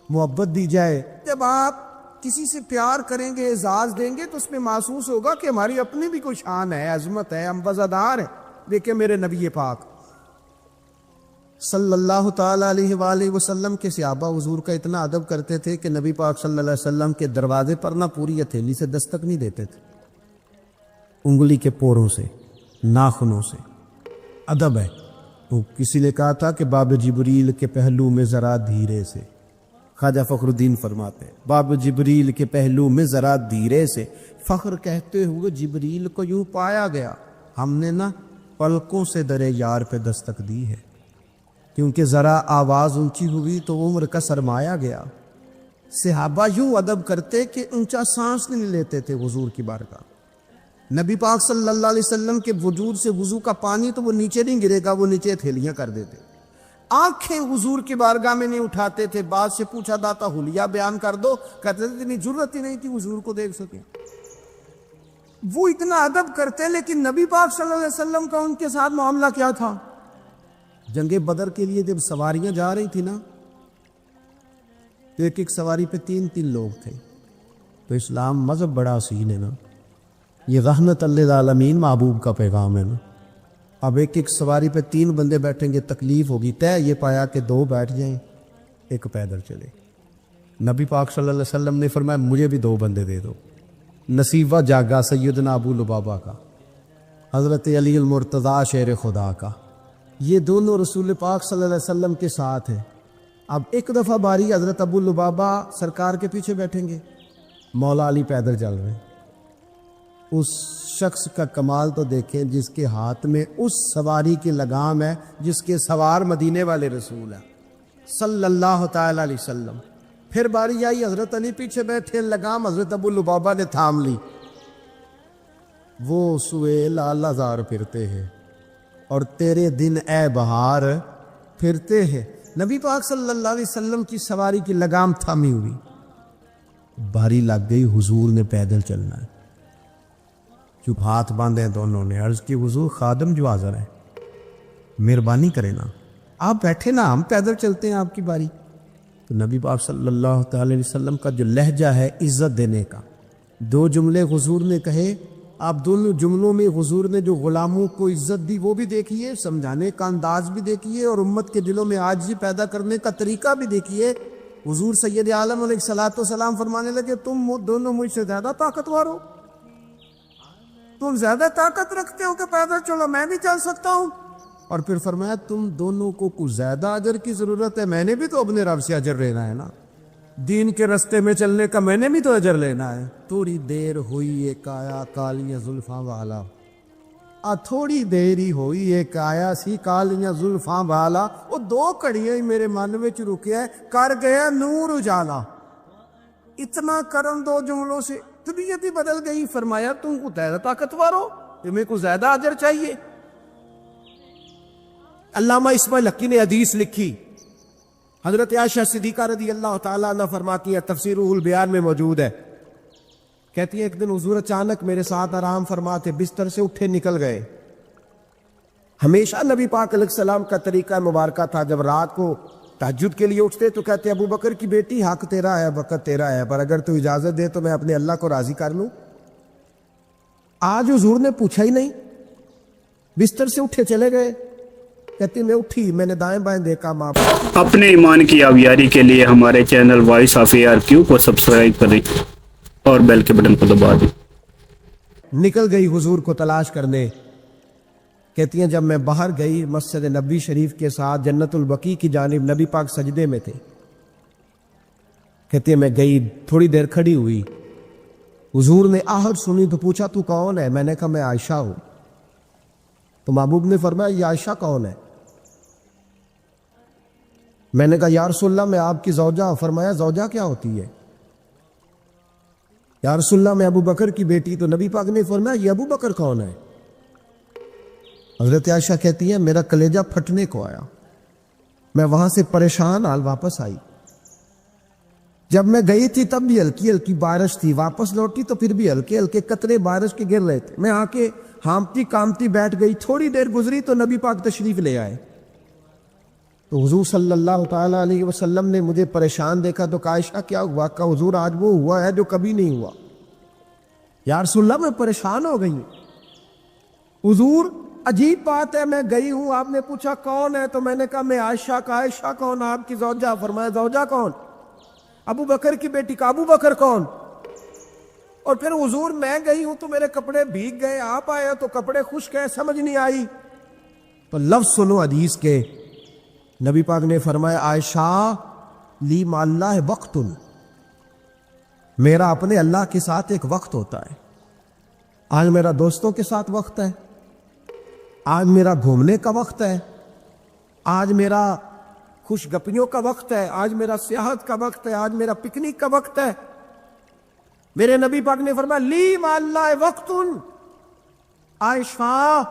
محبت دی جائے. جب آپ کسی سے پیار کریں گے، اعزاز دیں گے تو اس میں محسوس ہوگا کہ ہماری اپنی بھی کوئی شان ہے، عظمت ہے، ہم وزادار ہیں. دیکھیں میرے نبی پاک صلی اللہ تعالیٰ علیہ وآلہ وسلم کے صحابہ حضور کا اتنا ادب کرتے تھے کہ نبی پاک صلی اللہ علیہ وسلم کے دروازے پر نہ پوری ہتھیلی سے دستک نہیں دیتے تھے، انگلی کے پوروں سے، ناخنوں سے. ادب ہے. تو کسی نے کہا تھا کہ باب جبریل کے پہلو میں ذرا دھیرے سے، خواجہ فخر الدین فرماتے ہیں باب جبریل کے پہلو میں ذرا دھیرے سے. فخر کہتے ہوئے جبریل کو یوں پایا گیا، ہم نے نا پلکوں سے درے یار پہ دستک دی ہے، کیونکہ ذرا آواز اونچی ہوئی تو عمر کا سرمایا گیا. صحابہ یوں ادب کرتے کہ اونچا سانس نہیں لیتے تھے حضور کی بارگاہ. نبی پاک صلی اللہ علیہ وسلم کے وجود سے وضو کا پانی تو وہ نیچے نہیں گرے گا، وہ نیچے تھیلیاں کر دیتے. آنکھیں حضور کی بارگاہ میں نہیں اٹھاتے تھے. بعد سے پوچھا جاتا حلیہ بیان کر دو، کہتے تھے اتنی ضرورت ہی نہیں تھی حضور کو دیکھ سکیں. وہ اتنا ادب کرتے، لیکن نبی پاک صلی اللہ علیہ وسلم کا ان کے ساتھ معاملہ کیا تھا؟ جنگ بدر کے لیے جب سواریاں جا رہی تھی نا تو ایک سواری پہ 3 لوگ تھے. تو اسلام مذہب بڑا حسین ہے نا، یہ رحمت للعالمین محبوب کا پیغام ہے نا. اب ایک سواری پہ 3 بندے بیٹھیں گے، تکلیف ہوگی. طے یہ پایا کہ 2 بیٹھ جائیں، ایک پیدل چلے. نبی پاک صلی اللہ علیہ وسلم نے فرمایا مجھے بھی 2 بندے دے دو. نصیبہ جاگا سیدنا ابو لبابہ کا، حضرت علی المرتضیٰ شیر خدا کا. یہ دونوں رسول پاک صلی اللہ علیہ وسلم کے ساتھ ہیں. اب ایک دفعہ باری حضرت ابو لبابہ سرکار کے پیچھے بیٹھیں گے، مولا علی پیدل چل رہے ہیں. اس شخص کا کمال تو دیکھیں جس کے ہاتھ میں اس سواری کی لگام ہے جس کے سوار مدینے والے رسول ہیں صلی اللہ تعالی علیہ وسلم. پھر باری آئی حضرت علی پیچھے بیٹھے، لگام حضرت ابو لبابہ نے تھام لی. وہ سوئے لال ہزار پھرتے ہیں اور تیرے دن اے بہار پھرتے ہیں. نبی پاک صلی اللہ علیہ وسلم کی سواری کی لگام تھامی ہوئی، باری لگ گئی. حضور نے پیدل چلنا ہے، چپ ہاتھ باندھے دونوں نے. عرض کی حضور خادم جو حاضر ہے، مہربانی کرے نا، آپ بیٹھے نا، ہم پیدل چلتے ہیں آپ کی باری. تو نبی پاک صلی اللہ تعالی علیہ وسلم کا جو لہجہ ہے عزت دینے کا، 2 جملے حضور نے کہے. آپ دونوں جملوں میں حضور نے جو غلاموں کو عزت دی وہ بھی دیکھیے، سمجھانے کا انداز بھی دیکھیے، اور امت کے دلوں میں عاجزی پیدا کرنے کا طریقہ بھی دیکھیے. حضور سید عالم علیہ الصلوۃ والسلام فرمانے لگے تم دونوں مجھ سے زیادہ طاقتور ہو، تم زیادہ طاقت رکھتے ہو کہ پیدل چلو، میں بھی چل سکتا ہوں. اور پھر فرمایا تم دونوں کو کچھ زیادہ اجر کی ضرورت ہے، میں نے بھی تو اپنے رب سے اجر لینا ہے نا. دین کے رستے میں چلنے کا میں نے بھی تو اجر لینا ہے. تھوڑی دیر ہوئی ایک آیا کالیاں زلفاں والا, تھوڑی دیر ہی ہوئی ایک آیا سی کالیاں زلفاں والا, وہ 2 گھڑیاں ہی میرے من وچ رکیا کر گیا نور اجالا. اتنا کرن 2 جملوں سے طبیعت ہی بدل گئی. فرمایا تم کو زیادہ طاقتور ہو, تمہیں کو زیادہ اجر چاہیے. علامہ اسماعیل حقی نے حدیث لکھی, حضرت عائشہ صدیقہ رضی اللہ تعالیٰ عنہ فرماتی ہیں, تفسیر روح البیان میں موجود ہے, کہتی ہے ایک دن حضور اچانک میرے ساتھ آرام فرماتے بستر سے اٹھے نکل گئے. ہمیشہ نبی پاک علیہ السلام کا طریقہ مبارکہ تھا جب رات کو تہجد کے لیے اٹھتے تو کہتے ابو بکر کی بیٹی حق تیرا ہے, وقت تیرا ہے, پر اگر تو اجازت دے تو میں اپنے اللہ کو راضی کر لوں. آج حضور نے پوچھا ہی نہیں, بستر سے اٹھے چلے گئے. کہتی میں اٹھی, میں نے دائیں بائیں دیکھا ماں. اپنے ایمان کی آبیاری کے لیے ہمارے چینل وائس آف ARQ کو سبسکرائب کریں اور بیل کے بٹن کو دبا دیں. نکل گئی حضور کو تلاش کرنے. کہتی ہیں جب میں باہر گئی مسجد نبوی شریف کے ساتھ جنت البقیع کی جانب, نبی پاک سجدے میں تھے. کہتی ہیں میں گئی, تھوڑی دیر کھڑی ہوئی, حضور نے آہٹ سنی تو پوچھا تو کون ہے؟ میں نے کہا میں عائشہ ہوں. تو محبوب نے فرمایا یہ عائشہ کون ہے؟ میں نے کہا یا رسول اللہ میں آپ کی زوجہ. فرمایا زوجہ کیا ہوتی ہے؟ یا رسول اللہ میں ابو بکر کی بیٹی. تو نبی پاک نے فرمایا یہ ابو بکر کون ہے؟ حضرت عائشہ کہتی ہے میرا کلیجہ پھٹنے کو آیا, میں وہاں سے پریشان حال واپس آئی. جب میں گئی تھی تب بھی ہلکی ہلکی بارش تھی, واپس لوٹی تو پھر بھی ہلکے ہلکے قطرے بارش کے گر رہے تھے. میں آ کے ہامتی کامتی بیٹھ گئی. تھوڑی دیر گزری تو نبی پاک تشریف لے آئے. تو حضور صلی اللہ تعالیٰ علیہ وسلم نے مجھے پریشان دیکھا تو کہا عائشہ کیا ہوا؟ کہا حضور آج وہ ہوا ہے جو کبھی نہیں ہوا. یا رسول اللہ میں پریشان ہو گئی ہوں. حضور عجیب بات ہے, میں گئی ہوں, آپ نے پوچھا کون ہے تو میں نے کہا میں عائشہ. کا عائشہ کون؟ آپ کی زوجہ. فرمایا زوجہ کون؟ ابو بکر کی بیٹی. کا ابو بکر کون؟ اور پھر حضور میں گئی ہوں تو میرے کپڑے بھیگ گئے, آپ آئے تو کپڑے خشک ہیں, سمجھ نہیں آئی. تو لفظ سنو حدیث کے. نبی پاک نے فرمایا عائشہ لی مع اللہ وقت, میرا اپنے اللہ کے ساتھ ایک وقت ہوتا ہے. آج میرا دوستوں کے ساتھ وقت ہے, آج میرا گھومنے کا وقت ہے, آج میرا خوش گپیوں کا وقت ہے, آج میرا سیاحت کا وقت ہے, آج میرا پکنک کا وقت ہے. میرے نبی پاک نے فرمایا لی مع اللہ وقت, عائشہ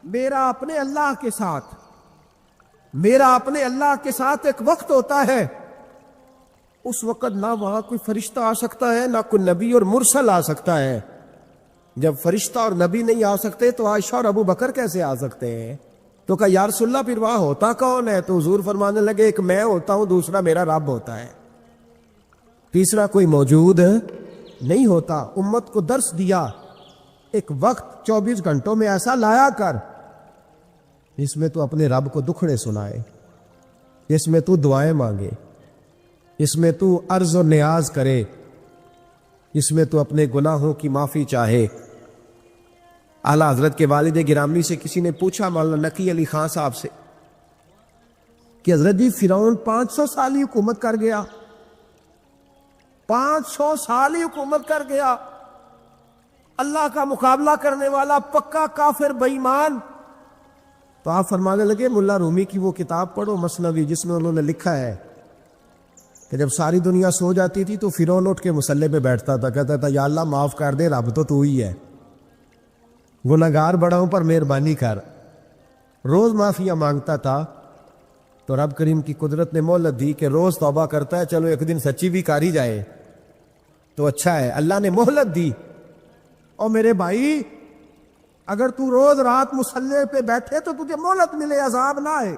میرا اپنے اللہ کے ساتھ, میرا اپنے اللہ کے ساتھ ایک وقت ہوتا ہے. اس وقت نہ وہاں کوئی فرشتہ آ سکتا ہے, نہ کوئی نبی اور مرسل آ سکتا ہے. جب فرشتہ اور نبی نہیں آ سکتے تو عائشہ اور ابو بکر کیسے آ سکتے ہیں؟ تو کہا یا رسول اللہ پھر وہاں ہوتا کون ہے؟ تو حضور فرمانے لگے ایک میں ہوتا ہوں, دوسرا میرا رب ہوتا ہے, تیسرا کوئی موجود نہیں ہوتا. امت کو درس دیا ایک وقت 24 گھنٹوں میں ایسا لایا کر اس میں تو اپنے رب کو دکھڑے سنائے, اس میں تو دعائیں مانگے, اس میں تو عرض و نیاز کرے, اس میں تو اپنے گناہوں کی معافی چاہے. اعلیٰ حضرت کے والد گرامی سے کسی نے پوچھا مولانا نقی علی خان صاحب سے کہ حضرت جی فرعون 500 سال ہی حکومت کر گیا, 500 سال ہی حکومت کر گیا, اللہ کا مقابلہ کرنے والا پکا کافر بے ایمان. تو آپ فرمانے لگے ملا رومی کی وہ کتاب پڑھو مثنوی, جس میں انہوں نے لکھا ہے کہ جب ساری دنیا سو جاتی تھی تو فرعون اٹھ کے مصلے پہ بیٹھتا تھا, کہتا تھا یا اللہ معاف کر دے, رب تو ہی ہے, گناہگار بڑا ہوں پر مہربانی کر. روز معافیاں مانگتا تھا تو رب کریم کی قدرت نے مہلت دی کہ روز توبہ کرتا ہے, چلو ایک دن سچی بھی کاری جائے تو اچھا ہے. اللہ نے مہلت دی. اور میرے بھائی اگر تو روز رات مصلے پہ بیٹھے تو تجھے مہلت ملے, عذاب نہ آئے.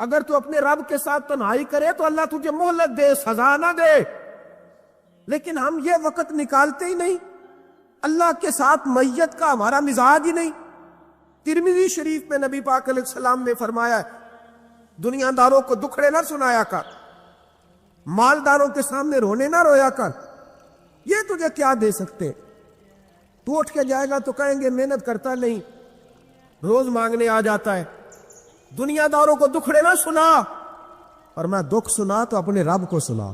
اگر تو اپنے رب کے ساتھ تنہائی کرے تو اللہ تجھے مہلت دے, سزا نہ دے. لیکن ہم یہ وقت نکالتے ہی نہیں, اللہ کے ساتھ میت کا ہمارا مزاج ہی نہیں. ترمذی شریف میں نبی پاک علیہ السلام نے فرمایا دنیا داروں کو دکھڑے نہ سنایا کر, مالداروں کے سامنے رونے نہ رویا کر, یہ تجھے کیا دے سکتے. تو اٹھ کے جائے گا تو کہیں گے محنت کرتا نہیں, روز مانگنے آ جاتا ہے. دنیا داروں کو دکھڑے نہ سنا, اور میں دکھ سنا تو اپنے رب کو سنا،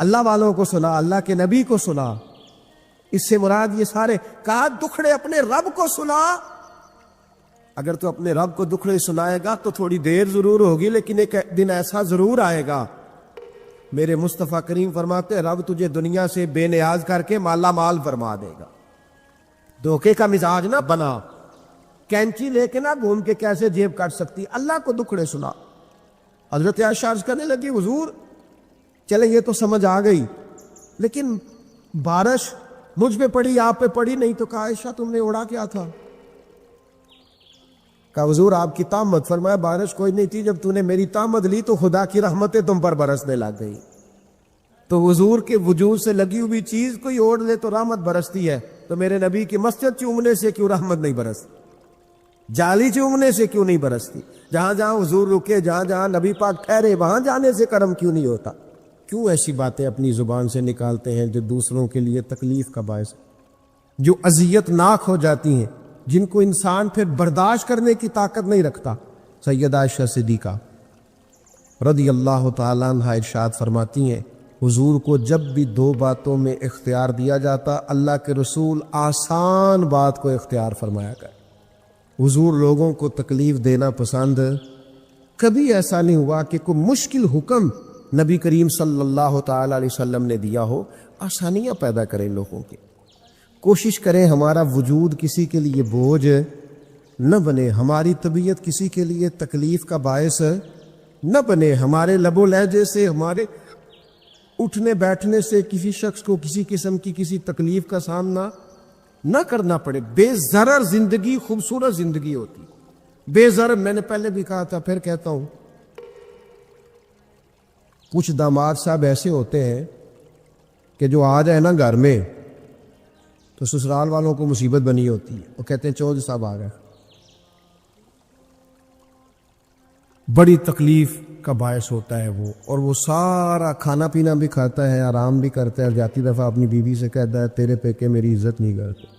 اللہ والوں کو سنا، اللہ کے نبی کو سنا۔ اس سے مراد یہ سارے کہا دکھڑے اپنے رب کو سنا۔ اگر تو اپنے رب کو دکھڑے سنائے گا تو تھوڑی دیر ضرور ہوگی، لیکن ایک دن ایسا ضرور آئے گا۔ میرے مصطفیٰ کریم فرماتے ہیں رب تجھے دنیا سے بے نیاز کر کے مالا مال فرما دے گا۔ دھوکے کا مزاج نہ بنا، کینچی لے کے نہ گھوم کے کیسے جیب کاٹ سکتی، اللہ کو دکھڑے سنا۔ حضرت عائشہ عرض کرنے لگی حضور چلے یہ تو سمجھ آ گئی، لیکن بارش مجھ پہ پڑی آپ پہ پڑی نہیں، تو کہا عائشہ تم نے اڑا کیا تھا؟ کہا حضور آپ کی طامت، فرمایا بارش کوئی نہیں تھی، جب تو نے میری طامت لی تو خدا کی رحمتیں تم پر برسنے لگ گئی۔ تو حضور کے وجود سے لگی ہوئی چیز کوئی اوڑھ لے تو رحمت برستی ہے، تو میرے نبی کی مسجد چومنے سے کیوں رحمت نہیں برستی؟ جالی چومنے سے کیوں نہیں برستی؟ جہاں جہاں حضور رکے، جہاں جہاں نبی پاک ٹھہرے، وہاں جانے سے کرم کیوں نہیں ہوتا؟ کیوں ایسی باتیں اپنی زبان سے نکالتے ہیں جو دوسروں کے لیے تکلیف کا باعث ہے، جو اذیت ناک ہو جاتی ہیں، جن کو انسان پھر برداشت کرنے کی طاقت نہیں رکھتا؟ سیدہ عائشہ صدیقہ رضی اللہ تعالیٰ عنہ ارشاد فرماتی ہیں حضور کو جب بھی دو باتوں میں اختیار دیا جاتا، اللہ کے رسول آسان بات کو اختیار فرمایا کرے۔ حضور لوگوں کو تکلیف دینا پسند، کبھی ایسا نہیں ہوا کہ کوئی مشکل حکم نبی کریم صلی اللہ تعالی علیہ وسلم نے دیا ہو، آسانیاں پیدا کریں لوگوں کی۔ کوشش کریں ہمارا وجود کسی کے لیے بوجھ نہ بنے، ہماری طبیعت کسی کے لیے تکلیف کا باعث نہ بنے، ہمارے لب و لہجے سے، ہمارے اٹھنے بیٹھنے سے کسی شخص کو کسی قسم کی کسی تکلیف کا سامنا نہ کرنا پڑے۔ بے ضرر زندگی خوبصورت زندگی ہوتی، بے ضرر۔ میں نے پہلے بھی کہا تھا، پھر کہتا ہوں، کچھ داماد صاحب ایسے ہوتے ہیں کہ جو آ جائے نا گھر میں تو سسرال والوں کو مصیبت بنی ہوتی ہے، وہ کہتے ہیں چودھری صاحب آ گئے۔ بڑی تکلیف کا باعث ہوتا ہے وہ، اور وہ سارا کھانا پینا بھی کھاتا ہے، آرام بھی کرتا ہے، اور جاتی دفعہ اپنی بیوی سے کہتا ہے تیرے پیکے میری عزت نہیں کرتے۔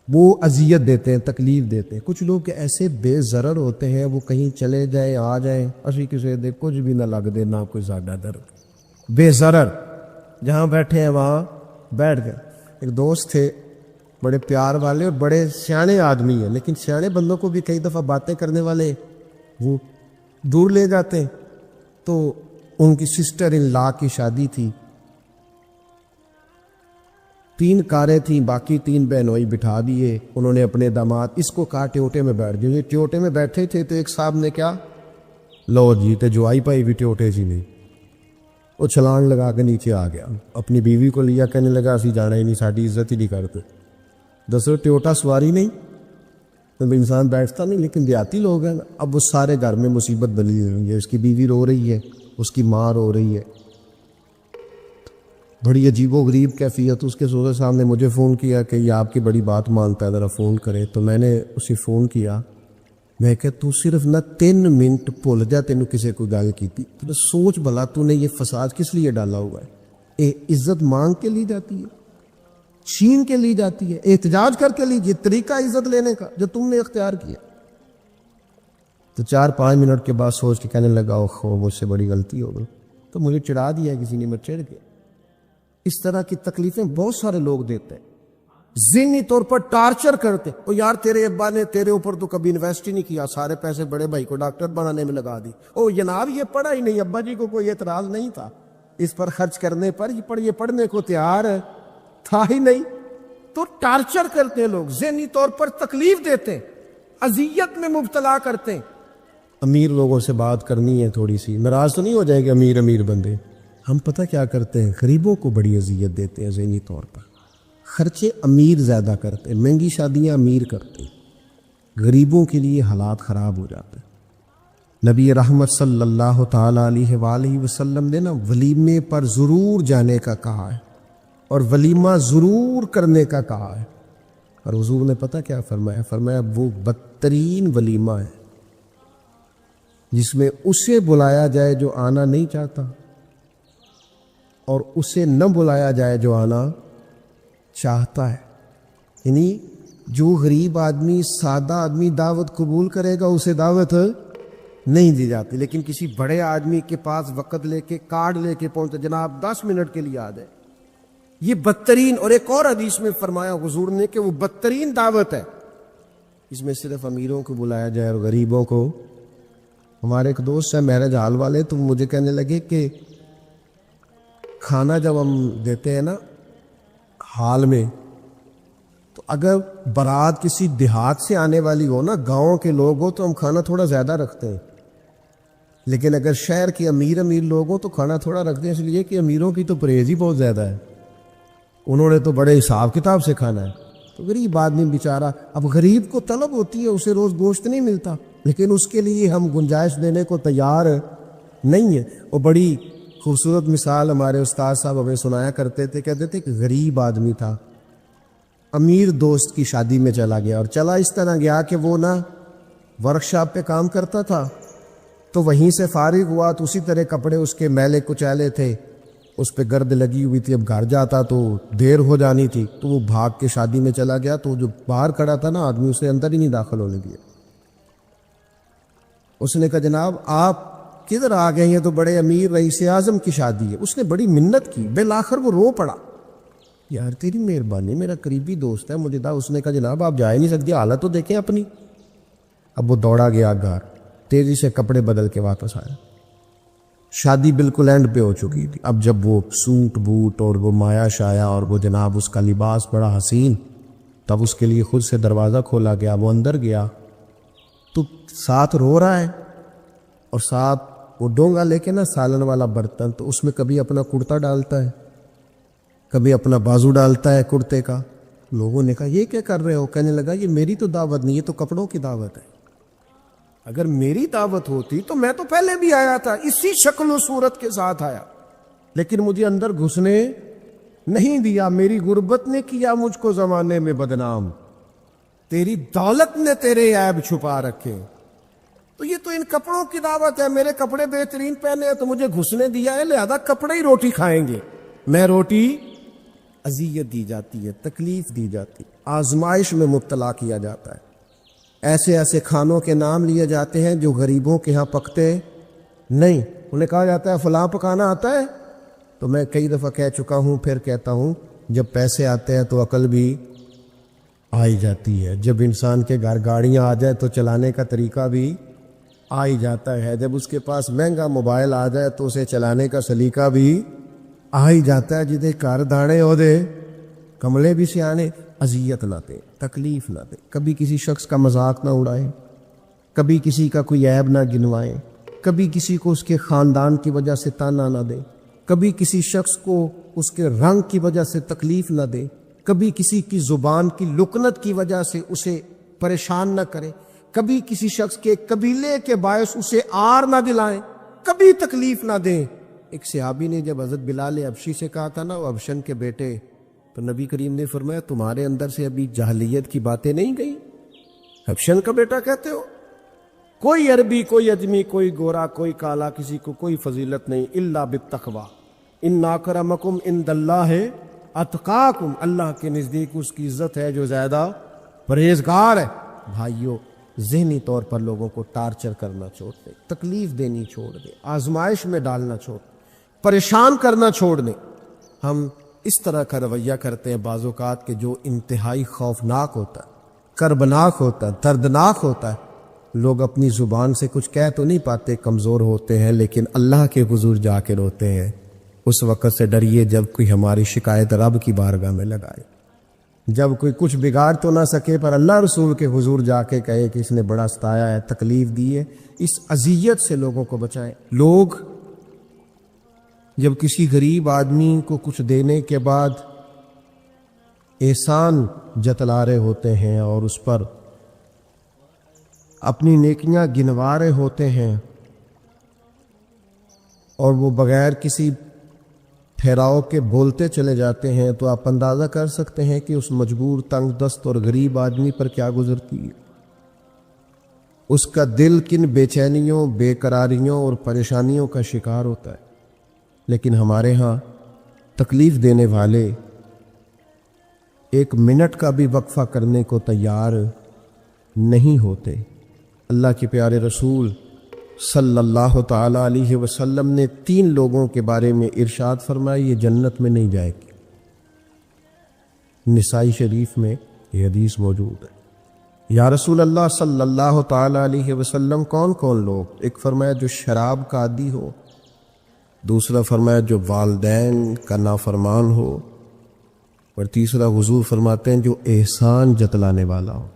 وہ اذیت دیتے ہیں، تکلیف دیتے ہیں۔ کچھ لوگ ایسے بے ضرر ہوتے ہیں، وہ کہیں چلے جائیں آ جائیں، اسی کسی دے کچھ بھی نہ لگ دے، نہ کوئی زیادہ درد، بے ضرر، جہاں بیٹھے ہیں وہاں بیٹھ گئے۔ ایک دوست تھے بڑے پیار والے اور بڑے سیانے آدمی ہیں، لیکن سیانے بندوں کو بھی کئی دفعہ باتیں کرنے والے وہ دور لے جاتے ہیں۔ تو ان کی سسٹر ان لا کی شادی تھی، 3 کاریں تھیں، باقی 3 بہنوئی بٹھا دیے انہوں نے اپنے داماد، اس کو کہا ٹیوٹے میں بیٹھ جائے۔ ٹیوٹے میں بیٹھے تھے تو ایک صاحب نے کیا، لو جی تے جو آئی پائی بھی ٹیوٹے جی نہیں، وہ چھلانگ لگا کے نیچے آ گیا، اپنی بیوی کو لیا، کہنے لگا اسی جانا ہی نہیں، ساڈی عزت ہی نہیں کرتے۔ دسو ٹیوٹا سواری نہیں تو انسان بیٹھتا نہیں، لیکن دیہاتی لوگ ہیں نا۔ اب وہ سارے گھر میں مصیبت بنی ہوئی ہے، اس کی بیوی رو رہی ہے، اس کی ماں رو رہی ہے، بڑی عجیب و غریب کیفیت۔ اس کے سوزے صاحب نے مجھے فون کیا کہ یہ آپ کی بڑی بات مانتا ہے، ذرا فون کرے۔ تو میں نے اسے فون کیا، میں کہ تو صرف نہ 3 منٹ بھول جا تینوں کسی کو گل کی تھی، تو سوچ بھلا تو نے یہ فساد کس لیے ڈالا ہوا ہے؟ عزت مانگ کے لی جاتی ہے، چھین کے لی جاتی ہے، احتجاج کر کے لیجیے، طریقہ عزت لینے کا جو تم نے اختیار کیا۔ تو 4-5 منٹ کے بعد سوچ کے کہنے لگا اوہ مجھ سے بڑی غلطی ہو گئی، تو مجھے چڑھا دیا کسی نے، میں چڑھ گیا۔ اس طرح کی تکلیفیں بہت سارے لوگ دیتے ہیں، ذہنی طور پر ٹارچر کرتے۔ او یار تیرے ابا نے تیرے اوپر تو کبھی انویسٹ ہی نہیں کیا، سارے پیسے بڑے بھائی کو ڈاکٹر بنانے میں لگا دی۔ او جناب یہ پڑھا ہی نہیں، ابا جی کو کوئی اعتراض نہیں تھا اس پر خرچ کرنے پر، یہ پڑھنے کو تیار تھا ہی نہیں۔ تو ٹارچر کرتے ہیں لوگ، ذہنی طور پر تکلیف دیتے ہیں، اذیت میں مبتلا کرتے ہیں۔ امیر لوگوں سے بات کرنی ہے تھوڑی سی، ناراض تو نہیں ہو جائے گا امیر بندے۔ ہم پتہ کیا کرتے ہیں، غریبوں کو بڑی اذیت دیتے ہیں ذہنی طور پر، خرچے امیر زیادہ کرتے ہیں، مہنگی شادیاں امیر کرتے ہیں، غریبوں کے لیے حالات خراب ہو جاتے ہیں۔ نبی رحمت صلی اللہ تعالی علیہ وآلہ وسلم نے نا ولیمے پر ضرور جانے کا کہا ہے، اور ولیمہ ضرور کرنے کا کہا ہے۔ اور حضور نے پتہ کیا فرمایا؟ فرمایا وہ بدترین ولیمہ ہے جس میں اسے بلایا جائے جو آنا نہیں چاہتا، اور اسے نہ بلایا جائے جو آنا چاہتا ہے۔ یعنی جو غریب آدمی، سادہ آدمی دعوت قبول کرے گا اسے دعوت نہیں دی جاتی، لیکن کسی بڑے آدمی کے پاس وقت لے کے کارڈ لے کے پہنچتے، جناب 10 منٹ کے لیے آ جائے، یہ بدترین، اور ایک اور حدیث میں فرمایا حضور نے کہ وہ بدترین دعوت ہے، اس میں صرف امیروں کو بلایا جائے اور غریبوں کو۔ ہمارے ایک دوست ہیں میرج ہال والے، تو مجھے کہنے لگے کہ کھانا جب ہم دیتے ہیں نا ہال میں، تو اگر بارات کسی دیہات سے آنے والی ہو نا، گاؤں کے لوگ ہو، تو ہم کھانا تھوڑا زیادہ رکھتے ہیں، لیکن اگر شہر کے امیر لوگ ہوں تو کھانا تھوڑا رکھتے ہیں، اس لیے کہ امیروں کی تو پرہیز ہی بہت زیادہ ہے، انہوں نے تو بڑے حساب کتاب سے کھانا ہے۔ تو غریب آدمی بیچارہ، اب غریب کو طلب ہوتی ہے، اسے روز گوشت نہیں ملتا، لیکن اس کے لیے ہم گنجائش دینے کو تیار نہیں ہیں۔ اور بڑی خوبصورت مثال ہمارے استاد صاحب ہمیں سنایا کرتے تھے، کہتے تھے کہ غریب آدمی تھا، امیر دوست کی شادی میں چلا گیا، اور چلا اس طرح گیا کہ وہ نا ورکشاپ پہ کام کرتا تھا، تو وہیں سے فارغ ہوا تو اسی طرح کپڑے اس کے میلے کچیلے تھے، اس پہ گرد لگی ہوئی تھی، اب گھر جاتا تو دیر ہو جانی تھی، تو وہ بھاگ کے شادی میں چلا گیا، تو جو باہر کھڑا تھا نا آدمی، اسے اندر ہی نہیں داخل ہونے دیا۔ اس نے کہا جناب آپ کدھر آ گئے ہیں، تو بڑے امیر رئیس اعظم کی شادی ہے۔ اس نے بڑی منت کی، بالآخر وہ رو پڑا، یار تیری مہربانی، میرا قریبی دوست ہے مجھے دا۔ اس نے کہا جناب آپ جا ہی نہیں سکتے، حالت تو دیکھیں اپنی۔ اب وہ دوڑا گیا گھر، تیزی سے کپڑے بدل کے واپس آیا، شادی بالکل اینڈ پہ ہو چکی تھی۔ اب جب وہ سوٹ بوٹ اور وہ مایا شایا اور وہ جناب اس کا لباس بڑا حسین، تب اس کے لیے خود سے دروازہ کھولا گیا، وہ اندر گیا تو ساتھ رو رہا ہے، اور ساتھ وہ ڈونگا لے کے نا سالن والا برتن، تو اس میں کبھی اپنا کرتا ڈالتا ہے، کبھی اپنا بازو ڈالتا ہے کرتے کا۔ لوگوں نے کہا یہ کیا کر رہے ہو؟ کہنے لگا یہ میری تو دعوت نہیں، یہ تو کپڑوں کی دعوت ہے، اگر میری دعوت ہوتی تو میں تو پہلے بھی آیا تھا، اسی شکل و صورت کے ساتھ آیا، لیکن مجھے اندر گھسنے نہیں دیا، میری غربت نے کیا مجھ کو زمانے میں بدنام، تیری دولت نے تیرے عیب چھپا رکھے، تو یہ تو ان کپڑوں کی دعوت ہے، میرے کپڑے بہترین پہنے ہیں تو مجھے گھسنے دیا ہے، لہذا کپڑے ہی روٹی کھائیں گے، میں روٹی اذیت دی جاتی ہے، تکلیف دی جاتی، آزمائش میں مبتلا کیا جاتا ہے۔ ایسے ایسے کھانوں کے نام لیے جاتے ہیں جو غریبوں کے ہاں پکتے نہیں، انہیں کہا جاتا ہے فلاں پکانا آتا ہے، تو میں کئی دفعہ کہہ چکا ہوں، پھر کہتا ہوں، جب پیسے آتے ہیں تو عقل بھی آ ہی جاتی ہے، جب انسان کے گھر گاڑیاں آ جائے تو چلانے کا طریقہ بھی آ ہی جاتا ہے، جب اس کے پاس مہنگا موبائل آ جائے تو اسے چلانے کا سلیقہ بھی آ ہی جاتا ہے، جدے کار دانے ہو دے کملے بھی سیانے، اذیت نہ دے، تکلیف نہ دے، کبھی کسی شخص کا مذاق نہ اڑائیں، کبھی کسی کا کوئی عیب نہ گنوائیں، کبھی کسی کو اس کے خاندان کی وجہ سے تانا نہ دے، کبھی کسی شخص کو اس کے رنگ کی وجہ سے تکلیف نہ دے، کبھی کسی کی زبان کی لکنت کی وجہ سے اسے پریشان نہ کرے، کبھی کسی شخص کے قبیلے کے باعث اسے آر نہ دلائیں، کبھی تکلیف نہ دیں۔ ایک صحابی نے جب حضرت بلال حبشی سے کہا تھا نا وہ حبشن کے بیٹے، تو نبی کریم نے فرمایا تمہارے اندر سے ابھی جاہلیت کی باتیں نہیں گئی، حبشن کا بیٹا کہتے ہو؟ کوئی عربی، کوئی اجمی، کوئی گورا، کوئی کالا، کسی کو کوئی فضیلت نہیں، الا بالتقوی، ان اکرمکم عند اللہ اتقاکم، اللہ کے نزدیک اس کی عزت ہے جو زیادہ پرہیزگار ہے۔ بھائیو، ذہنی طور پر لوگوں کو ٹارچر کرنا چھوڑ دیں، تکلیف دینی چھوڑ دیں، آزمائش میں ڈالنا چھوڑ دیں، پریشان کرنا چھوڑ دیں۔ ہم اس طرح کا رویہ کرتے ہیں بعض اوقات کہ جو انتہائی خوفناک ہوتا ہے، کربناک ہوتا ہے، دردناک ہوتا ہے۔ لوگ اپنی زبان سے کچھ کہہ تو نہیں پاتے، کمزور ہوتے ہیں، لیکن اللہ کے حضور جا کے روتے ہیں۔ اس وقت سے ڈریے جب کوئی ہماری شکایت رب کی بارگاہ میں لگائے، جب کوئی کچھ بگاڑ تو نہ سکے پر اللہ رسول کے حضور جا کے کہے کہ اس نے بڑا ستایا ہے، تکلیف دی ہے، اس اذیت سے لوگوں کو بچائیں۔ لوگ جب کسی غریب آدمی کو کچھ دینے کے بعد احسان جتلا رہے ہوتے ہیں اور اس پر اپنی نیکیاں گنوا رہے ہوتے ہیں، اور وہ بغیر کسی ٹھہراؤ کے بولتے چلے جاتے ہیں، تو آپ اندازہ کر سکتے ہیں کہ اس مجبور، تنگ دست اور غریب آدمی پر کیا گزرتی ہے، اس کا دل کن بے چینیوں، بے قراریوں اور پریشانیوں کا شکار ہوتا ہے۔ لیکن ہمارے ہاں تکلیف دینے والے ایک منٹ کا بھی وقفہ کرنے کو تیار نہیں ہوتے۔ اللہ کے پیارے رسول صلی اللہ تعالی علیہ وسلم نے 3 لوگوں کے بارے میں ارشاد فرمایا یہ جنت میں نہیں جائے گی۔ نسائی شریف میں یہ حدیث موجود ہے۔ یا رسول اللہ صلی اللہ تعالی علیہ وسلم کون کون لوگ؟ ایک فرمایا جو شراب کا عادی ہو، دوسرا فرمایا جو والدین کا نافرمان ہو، اور تیسرا حضور فرماتے ہیں جو احسان جتلانے والا ہو،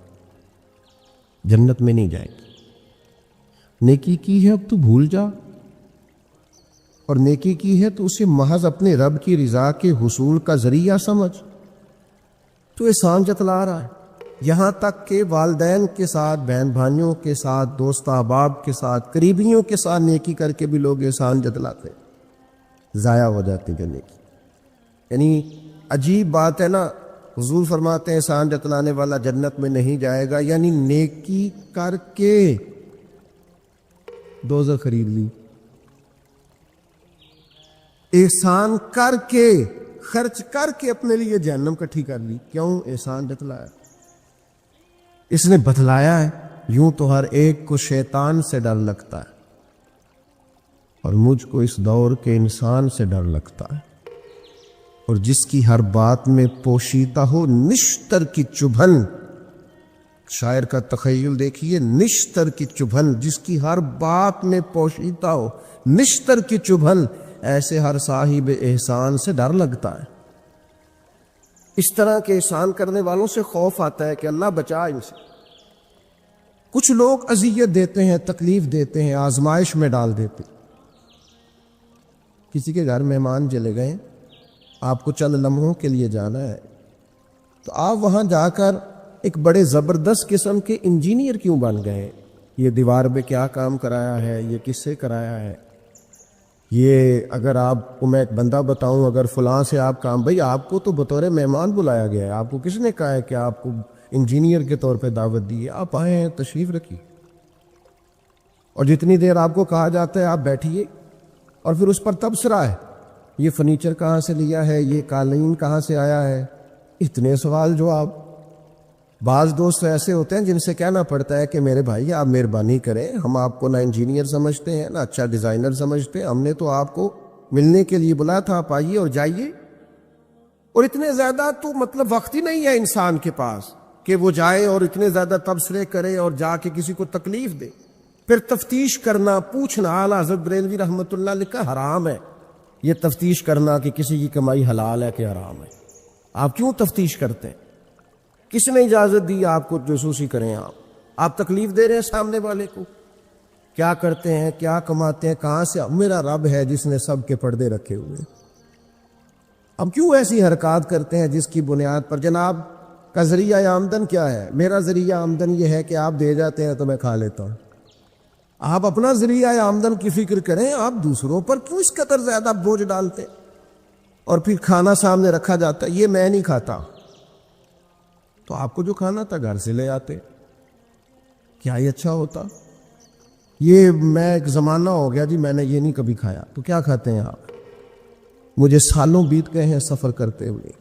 جنت میں نہیں جائے گی۔ نیکی کی ہے اب تو بھول جا، اور نیکی کی ہے تو اسے محض اپنے رب کی رضا کے حصول کا ذریعہ سمجھ۔ تو احسان جتلا رہا ہے، یہاں تک کہ والدین کے ساتھ، بہن بھائیوں کے ساتھ، دوست احباب کے ساتھ، قریبیوں کے ساتھ نیکی کر کے بھی لوگ احسان جتلاتے، ضائع ہو جاتی جو نیکی۔ یعنی عجیب بات ہے نا، حضور فرماتے ہیں احسان جتلانے والا جنت میں نہیں جائے گا، یعنی نیکی کر کے دوزخ خرید لی، احسان کر کے، خرچ کر کے اپنے لیے جہنم کٹھی کر لی۔ کیوں؟ احسان جتلایا، اس نے بتلایا ہے۔ یوں تو ہر ایک کو شیطان سے ڈر لگتا ہے، اور مجھ کو اس دور کے انسان سے ڈر لگتا ہے، اور جس کی ہر بات میں پوشیدہ ہو نشتر کی چبھن۔ شاعر کا تخیل دیکھیے، نشتر کی چبھن، جس کی ہر بات میں پوشیدہ ہو نشتر کی چبھن، ایسے ہر صاحب احسان سے ڈر لگتا ہے۔ اس طرح کے احسان کرنے والوں سے خوف آتا ہے کہ اللہ بچا ان سے۔ کچھ لوگ اذیت دیتے ہیں، تکلیف دیتے ہیں، آزمائش میں ڈال دیتے۔ کسی کے گھر مہمان چلے گئے، آپ کو چند لمحوں کے لیے جانا ہے، تو آپ وہاں جا کر ایک بڑے زبردست قسم کے انجینئر کیوں بن گئے؟ یہ دیوار پہ کیا کام کرایا ہے، یہ کس سے کرایا ہے، یہ اگر آپ کو میں ایک بندہ بتاؤں، اگر فلاں سے آپ کام، بھئی آپ کو تو بطور مہمان بلایا گیا ہے، آپ کو کس نے کہا ہے کہ آپ کو انجینئر کے طور پہ دعوت دی ہے؟ آپ آئے ہیں، تشریف رکھیے، اور جتنی دیر آپ کو کہا جاتا ہے آپ بیٹھیے، اور پھر اس پر تبصرہ ہے، یہ فرنیچر کہاں سے لیا ہے، یہ قالین کہاں سے آیا ہے، اتنے سوال جواب۔ بعض دوست ایسے ہوتے ہیں جن سے کہنا پڑتا ہے کہ میرے بھائی آپ مہربانی کریں، ہم آپ کو نہ انجینئر سمجھتے ہیں نہ اچھا ڈیزائنر سمجھتے ہیں، ہم نے تو آپ کو ملنے کے لیے بلایا تھا، آپ آئیے اور جائیے۔ اور اتنے زیادہ تو مطلب وقت ہی نہیں ہے انسان کے پاس کہ وہ جائے اور اتنے زیادہ تبصرے کرے اور جا کے کسی کو تکلیف دے۔ پھر تفتیش کرنا، پوچھنا، اعلیٰ حضرت بریلوی رحمۃ اللہ علیہ کا حرام ہے یہ تفتیش کرنا کہ کسی کی کمائی حلال ہے کہ حرام ہے۔ آپ کیوں تفتیش کرتے ہیں؟ کس نے اجازت دی آپ کو جاسوسی کریں؟ آپ تکلیف دے رہے ہیں سامنے والے کو۔ کیا کرتے ہیں، کیا کماتے ہیں، کہاں سے؟ میرا رب ہے جس نے سب کے پردے رکھے ہوئے۔ اب کیوں ایسی حرکات کرتے ہیں جس کی بنیاد پر جناب کا ذریعہ آمدن کیا ہے؟ میرا ذریعہ آمدن یہ ہے کہ آپ دے جاتے ہیں تو میں کھا لیتا ہوں۔ آپ اپنا ذریعہ آمدن کی فکر کریں، آپ دوسروں پر کیوں اس قدر زیادہ بوجھ ڈالتے؟ اور پھر کھانا سامنے رکھا جاتا ہے، یہ میں نہیں کھاتا، تو آپ کو جو کھانا تھا گھر سے لے آتے، کیا یہ اچھا ہوتا؟ یہ میں ایک زمانہ ہو گیا جی میں نے یہ نہیں کبھی کھایا، تو کیا کھاتے ہیں آپ؟ مجھے سالوں بیت گئے ہیں سفر کرتے ہوئے،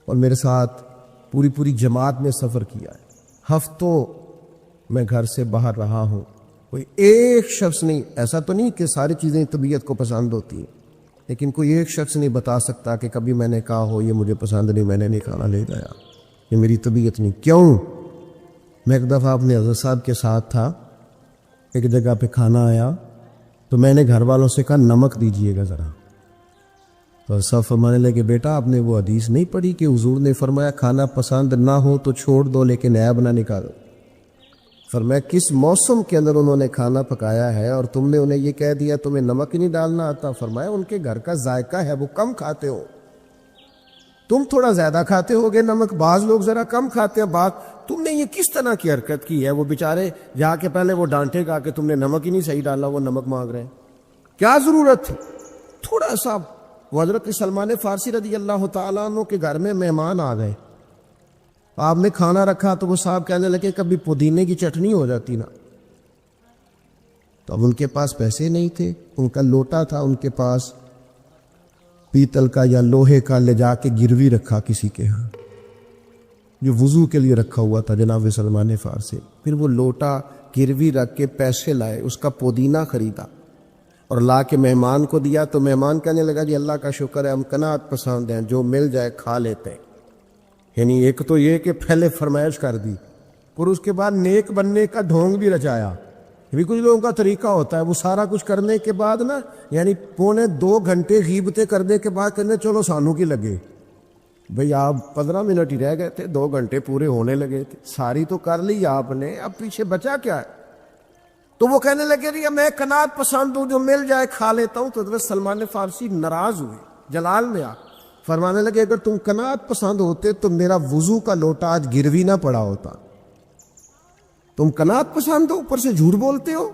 اور میرے ساتھ پوری جماعت نے سفر کیا ہے، ہفتوں میں گھر سے باہر رہا ہوں، کوئی ایک شخص نہیں، ایسا تو نہیں کہ ساری چیزیں طبیعت کو پسند ہوتی ہیں، لیکن کوئی ایک شخص نہیں بتا سکتا کہ کبھی میں نے کہا ہو یہ مجھے پسند نہیں، میں نے نہیں کھانا لے گیا، یہ میری طبیعت نہیں۔ کیوں؟ میں ایک دفعہ اپنے حضرت صاحب کے ساتھ تھا، ایک جگہ پہ کھانا آیا تو میں نے گھر والوں سے کہا نمک دیجئے گا ذرا، تو صاحب فرمانے لگے بیٹا آپ نے وہ حدیث نہیں پڑھی کہ حضور نے فرمایا کھانا پسند نہ ہو تو چھوڑ دو لیکن عیب نہ نکالو؟ فرمایا کس موسم کے اندر انہوں نے کھانا پکایا ہے اور تم نے انہیں یہ کہہ دیا تمہیں نمک ہی نہیں ڈالنا آتا؟ فرمایا ان کے گھر کا ذائقہ ہے، وہ کم کھاتے ہو، تم تھوڑا زیادہ کھاتے ہوگے نمک، بعض لوگ ذرا کم کھاتے ہیں، تم نے یہ کس طرح کی حرکت کی ہے؟ وہ بیچارے جا کے پہلے وہ ڈانٹے گا کہ تم نے نمک ہی نہیں صحیح ڈالا، وہ نمک مانگ رہے ہیں، کیا ضرورت تھی؟ تھوڑا سا۔ وہ حضرت سلمان فارسی رضی اللہ تعالیٰ عنہ کے گھر میں مہمان آ گئے، آپ نے کھانا رکھا تو وہ صاحب کہنے لگے کبھی پودینے کی چٹنی ہو جاتی نا، تو اب ان کے پاس پیسے نہیں تھے، ان کا لوٹا تھا ان کے پاس پیتل کا یا لوہے کا، لے جا کے گروی رکھا کسی کے ہاں جو وضو کے لیے رکھا ہوا تھا جناب سلمان فارسی، پھر وہ لوٹا گروی رکھ کے پیسے لائے، اس کا پودینہ خریدا اور لا کے مہمان کو دیا، تو مہمان کہنے لگا جی اللہ کا شکر ہے ہم قناعت پسند ہیں، جو مل جائے کھا لیتے ہیں۔ یعنی ایک تو یہ کہ پہلے فرمائش کر دی اور اس کے بعد نیک بننے کا ڈھونگ بھی رچایا۔ بھی کچھ لوگوں کا طریقہ ہوتا ہے، وہ سارا کچھ کرنے کے بعد نا یعنی 2.25 گھنٹے غیبتیں کرنے کے بعد کہنے چلو سانو کی لگے، بھئی آپ 15 منٹ ہی رہ گئے تھے، 2 گھنٹے پورے ہونے لگے تھے، ساری تو کر لی آپ نے، اب پیچھے بچا کیا ہے؟ تو وہ کہنے لگے جی میں قناعت پسند ہوں، جو مل جائے کھا لیتا ہوں۔ تو حضرت سلمان فارسی ناراض ہوئے، جلال میں آ فرمانے لگے اگر تم قناعت پسند ہوتے تو میرا وضو کا لوٹا آج گروی نہ پڑا ہوتا۔ تم قناعت پسند ہو، اوپر سے جھوٹ بولتے ہو،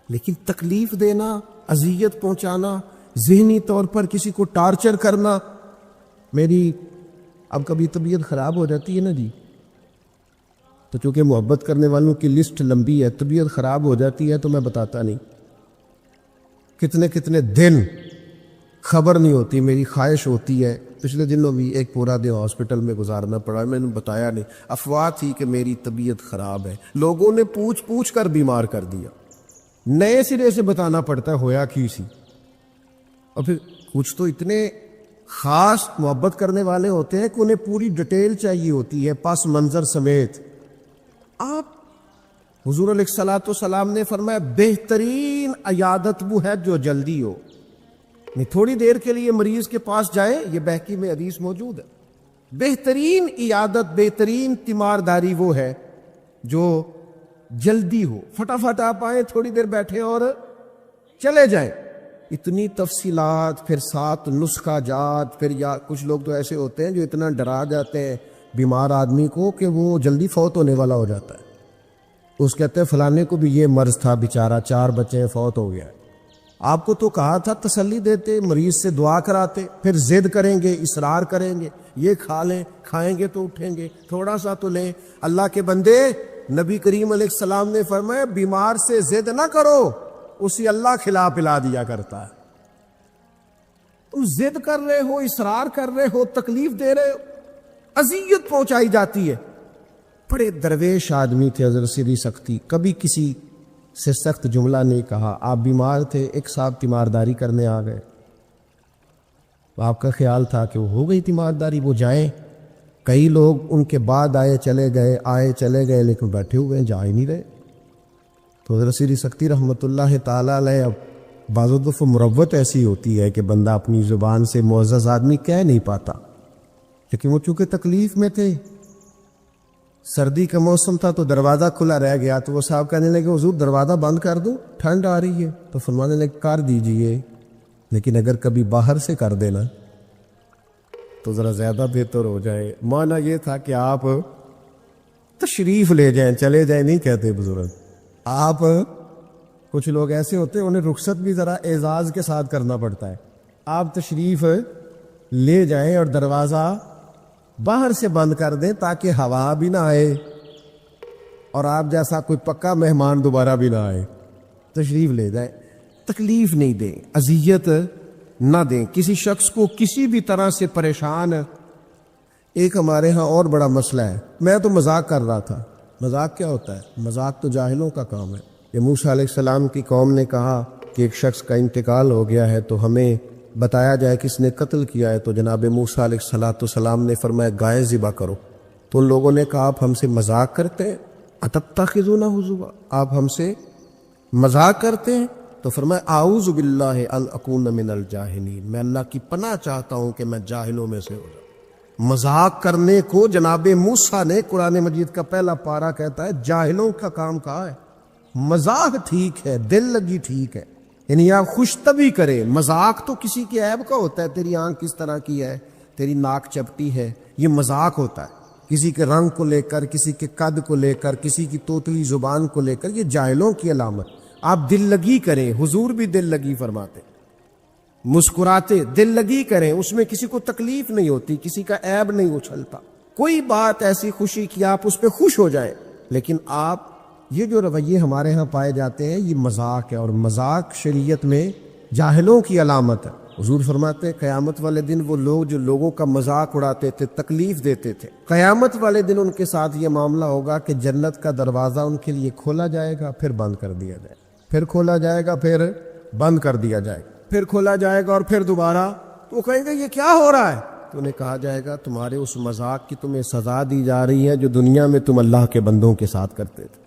لیکن تکلیف دینا، اذیت پہنچانا، ذہنی طور پر کسی کو ٹارچر کرنا۔ میری اب کبھی طبیعت خراب ہو جاتی ہے نا جی، تو چونکہ محبت کرنے والوں کی لسٹ لمبی ہے، طبیعت خراب ہو جاتی ہے تو میں بتاتا نہیں، کتنے کتنے دن خبر نہیں ہوتی، میری خواہش ہوتی ہے۔ پچھلے دنوں بھی ایک پورا دن ہاسپٹل میں گزارنا پڑا، میں نے بتایا نہیں، افواہ تھی کہ میری طبیعت خراب ہے، لوگوں نے پوچھ پوچھ کر بیمار کر دیا، نئے سرے سے بتانا پڑتا ہے ہویا کی سی۔ اور پھر کچھ تو اتنے خاص محبت کرنے والے ہوتے ہیں کہ انہیں پوری ڈیٹیل چاہیے ہوتی ہے پس منظر سمیت۔ آپ حضور علیہ الصلوۃ والسلام نے فرمایا بہترین عیادت وہ ہے جو جلدی ہو، نہیں تھوڑی دیر کے لیے مریض کے پاس جائیں، یہ بہقی میں حدیث موجود ہے، بہترین عیادت، بہترین تیمارداری وہ ہے جو جلدی ہو، فٹافٹ آپ آئیں، تھوڑی دیر بیٹھے اور چلے جائیں۔ اتنی تفصیلات، پھر 7 نسخہ جات، پھر یا کچھ لوگ تو ایسے ہوتے ہیں جو اتنا ڈرا جاتے ہیں بیمار آدمی کو کہ وہ جلدی فوت ہونے والا ہو جاتا ہے، اس کہتے ہیں فلانے کو بھی یہ مرض تھا بیچارہ، 4 بچے فوت ہو گیا ہے۔ آپ کو تو کہا تھا تسلی دیتے، مریض سے دعا کراتے، پھر ضد کریں گے، اصرار کریں گے، یہ کھا لیں، کھائیں گے تو اٹھیں گے، تھوڑا سا تو لیں۔ اللہ کے بندے، نبی کریم علیہ السلام نے فرمایا بیمار سے ضد نہ کرو، اسی اللہ کھلا پلا دیا کرتا ہے۔ تم ضد کر رہے ہو، اصرار کر رہے ہو، تکلیف دے رہے ہو، اذیت پہنچائی جاتی ہے۔ بڑے درویش آدمی تھے حضرت سری سختی، کبھی کسی سے سخت جملہ نہیں کہا۔ آپ بیمار تھے، ایک صاحب تیمارداری کرنے آ گئے، آپ کا خیال تھا کہ وہ ہو گئی تیمارداری، وہ جائیں، کئی لوگ ان کے بعد آئے چلے گئے لیکن بیٹھے ہوئے ہیں، جا ہی نہیں رہے۔ تو حضرت سری سختی رحمۃ اللہ تعالی علیہ، اب بعض دفعہ مروت ایسی ہوتی ہے کہ بندہ اپنی زبان سے معزز آدمی کہہ نہیں پاتا، لیکن وہ چونکہ تکلیف میں تھے، سردی کا موسم تھا تو دروازہ کھلا رہ گیا، تو وہ صاحب کہنے لگے حضور دروازہ بند کر دوں، ٹھنڈ آ رہی ہے۔ تو فرمانے لگے کر دیجئے، لیکن اگر کبھی باہر سے کر دینا تو ذرا زیادہ بہتر ہو جائے۔ معنی یہ تھا کہ آپ تشریف لے جائیں، چلے جائیں نہیں کہتے بزرگ۔ آپ کچھ لوگ ایسے ہوتے ہیں انہیں رخصت بھی ذرا اعزاز کے ساتھ کرنا پڑتا ہے، آپ تشریف لے جائیں اور دروازہ باہر سے بند کر دیں تاکہ ہوا بھی نہ آئے اور آپ جیسا کوئی پکا مہمان دوبارہ بھی نہ آئے۔ تشریف لے جائیں، تکلیف نہیں دیں، اذیت نہ دیں کسی شخص کو کسی بھی طرح سے پریشان۔ ایک ہمارے ہاں اور بڑا مسئلہ ہے، میں تو مذاق کر رہا تھا، مذاق کیا ہوتا ہے؟ مذاق تو جاہلوں کا کام ہے۔ یہ موسیٰ علیہ السلام کی قوم نے کہا کہ ایک شخص کا انتقال ہو گیا ہے تو ہمیں بتایا جائے کس نے قتل کیا ہے، تو جناب موسیٰ علیہ السلام نے فرمایا گائے ذبح کرو۔ تو ان لوگوں نے کہا آپ ہم سے مذاق کرتے ہیں، اتتخذونہ ہزوا، آپ ہم سے مذاق کرتے ہیں؟ تو فرمایا اعوذ باللہ ان اکون من الجاہلین، میں اللہ کی پناہ چاہتا ہوں کہ میں جاہلوں میں سے ہو جاؤں۔ مذاق کرنے کو جناب موسیٰ نے، قرآن مجید کا پہلا پارہ کہتا ہے جاہلوں کا کام کہا ہے۔ مذاق ٹھیک ہے، دل لگی ٹھیک ہے، یعنی آپ خوش طبی کریں۔ مذاق تو کسی کے عیب کا ہوتا ہے، تیری آنکھ کس طرح کی ہے، تیری ناک چپٹی ہے، یہ مذاق ہوتا ہے۔ کسی کے رنگ کو لے کر، کسی کے قد کو لے کر، کسی کی توتلی زبان کو لے کر، یہ جاہلوں کی علامت۔ آپ دل لگی کریں، حضور بھی دل لگی فرماتے، مسکراتے دل لگی کریں، اس میں کسی کو تکلیف نہیں ہوتی، کسی کا عیب نہیں اچھلتا، کوئی بات ایسی خوشی کی آپ اس پہ خوش ہو جائیں۔ لیکن آپ یہ جو رویے ہمارے ہاں پائے جاتے ہیں یہ مذاق ہے، اور مذاق شریعت میں جاہلوں کی علامت ہے۔ حضور فرماتے ہیں قیامت والے دن وہ لوگ جو لوگوں کا مذاق اڑاتے تھے، تکلیف دیتے تھے، قیامت والے دن ان کے ساتھ یہ معاملہ ہوگا کہ جنت کا دروازہ ان کے لیے کھولا جائے گا، پھر بند کر دیا جائے گا، پھر کھولا جائے گا، پھر بند کر دیا جائے گا، پھر کھولا جائے گا اور پھر دوبارہ۔ تو وہ کہیں گے یہ کیا ہو رہا ہے؟ تو انہیں کہا جائے گا تمہارے اس مذاق کی تمہیں سزا دی جا رہی ہے جو دنیا میں تم اللہ کے بندوں کے ساتھ کرتے تھے۔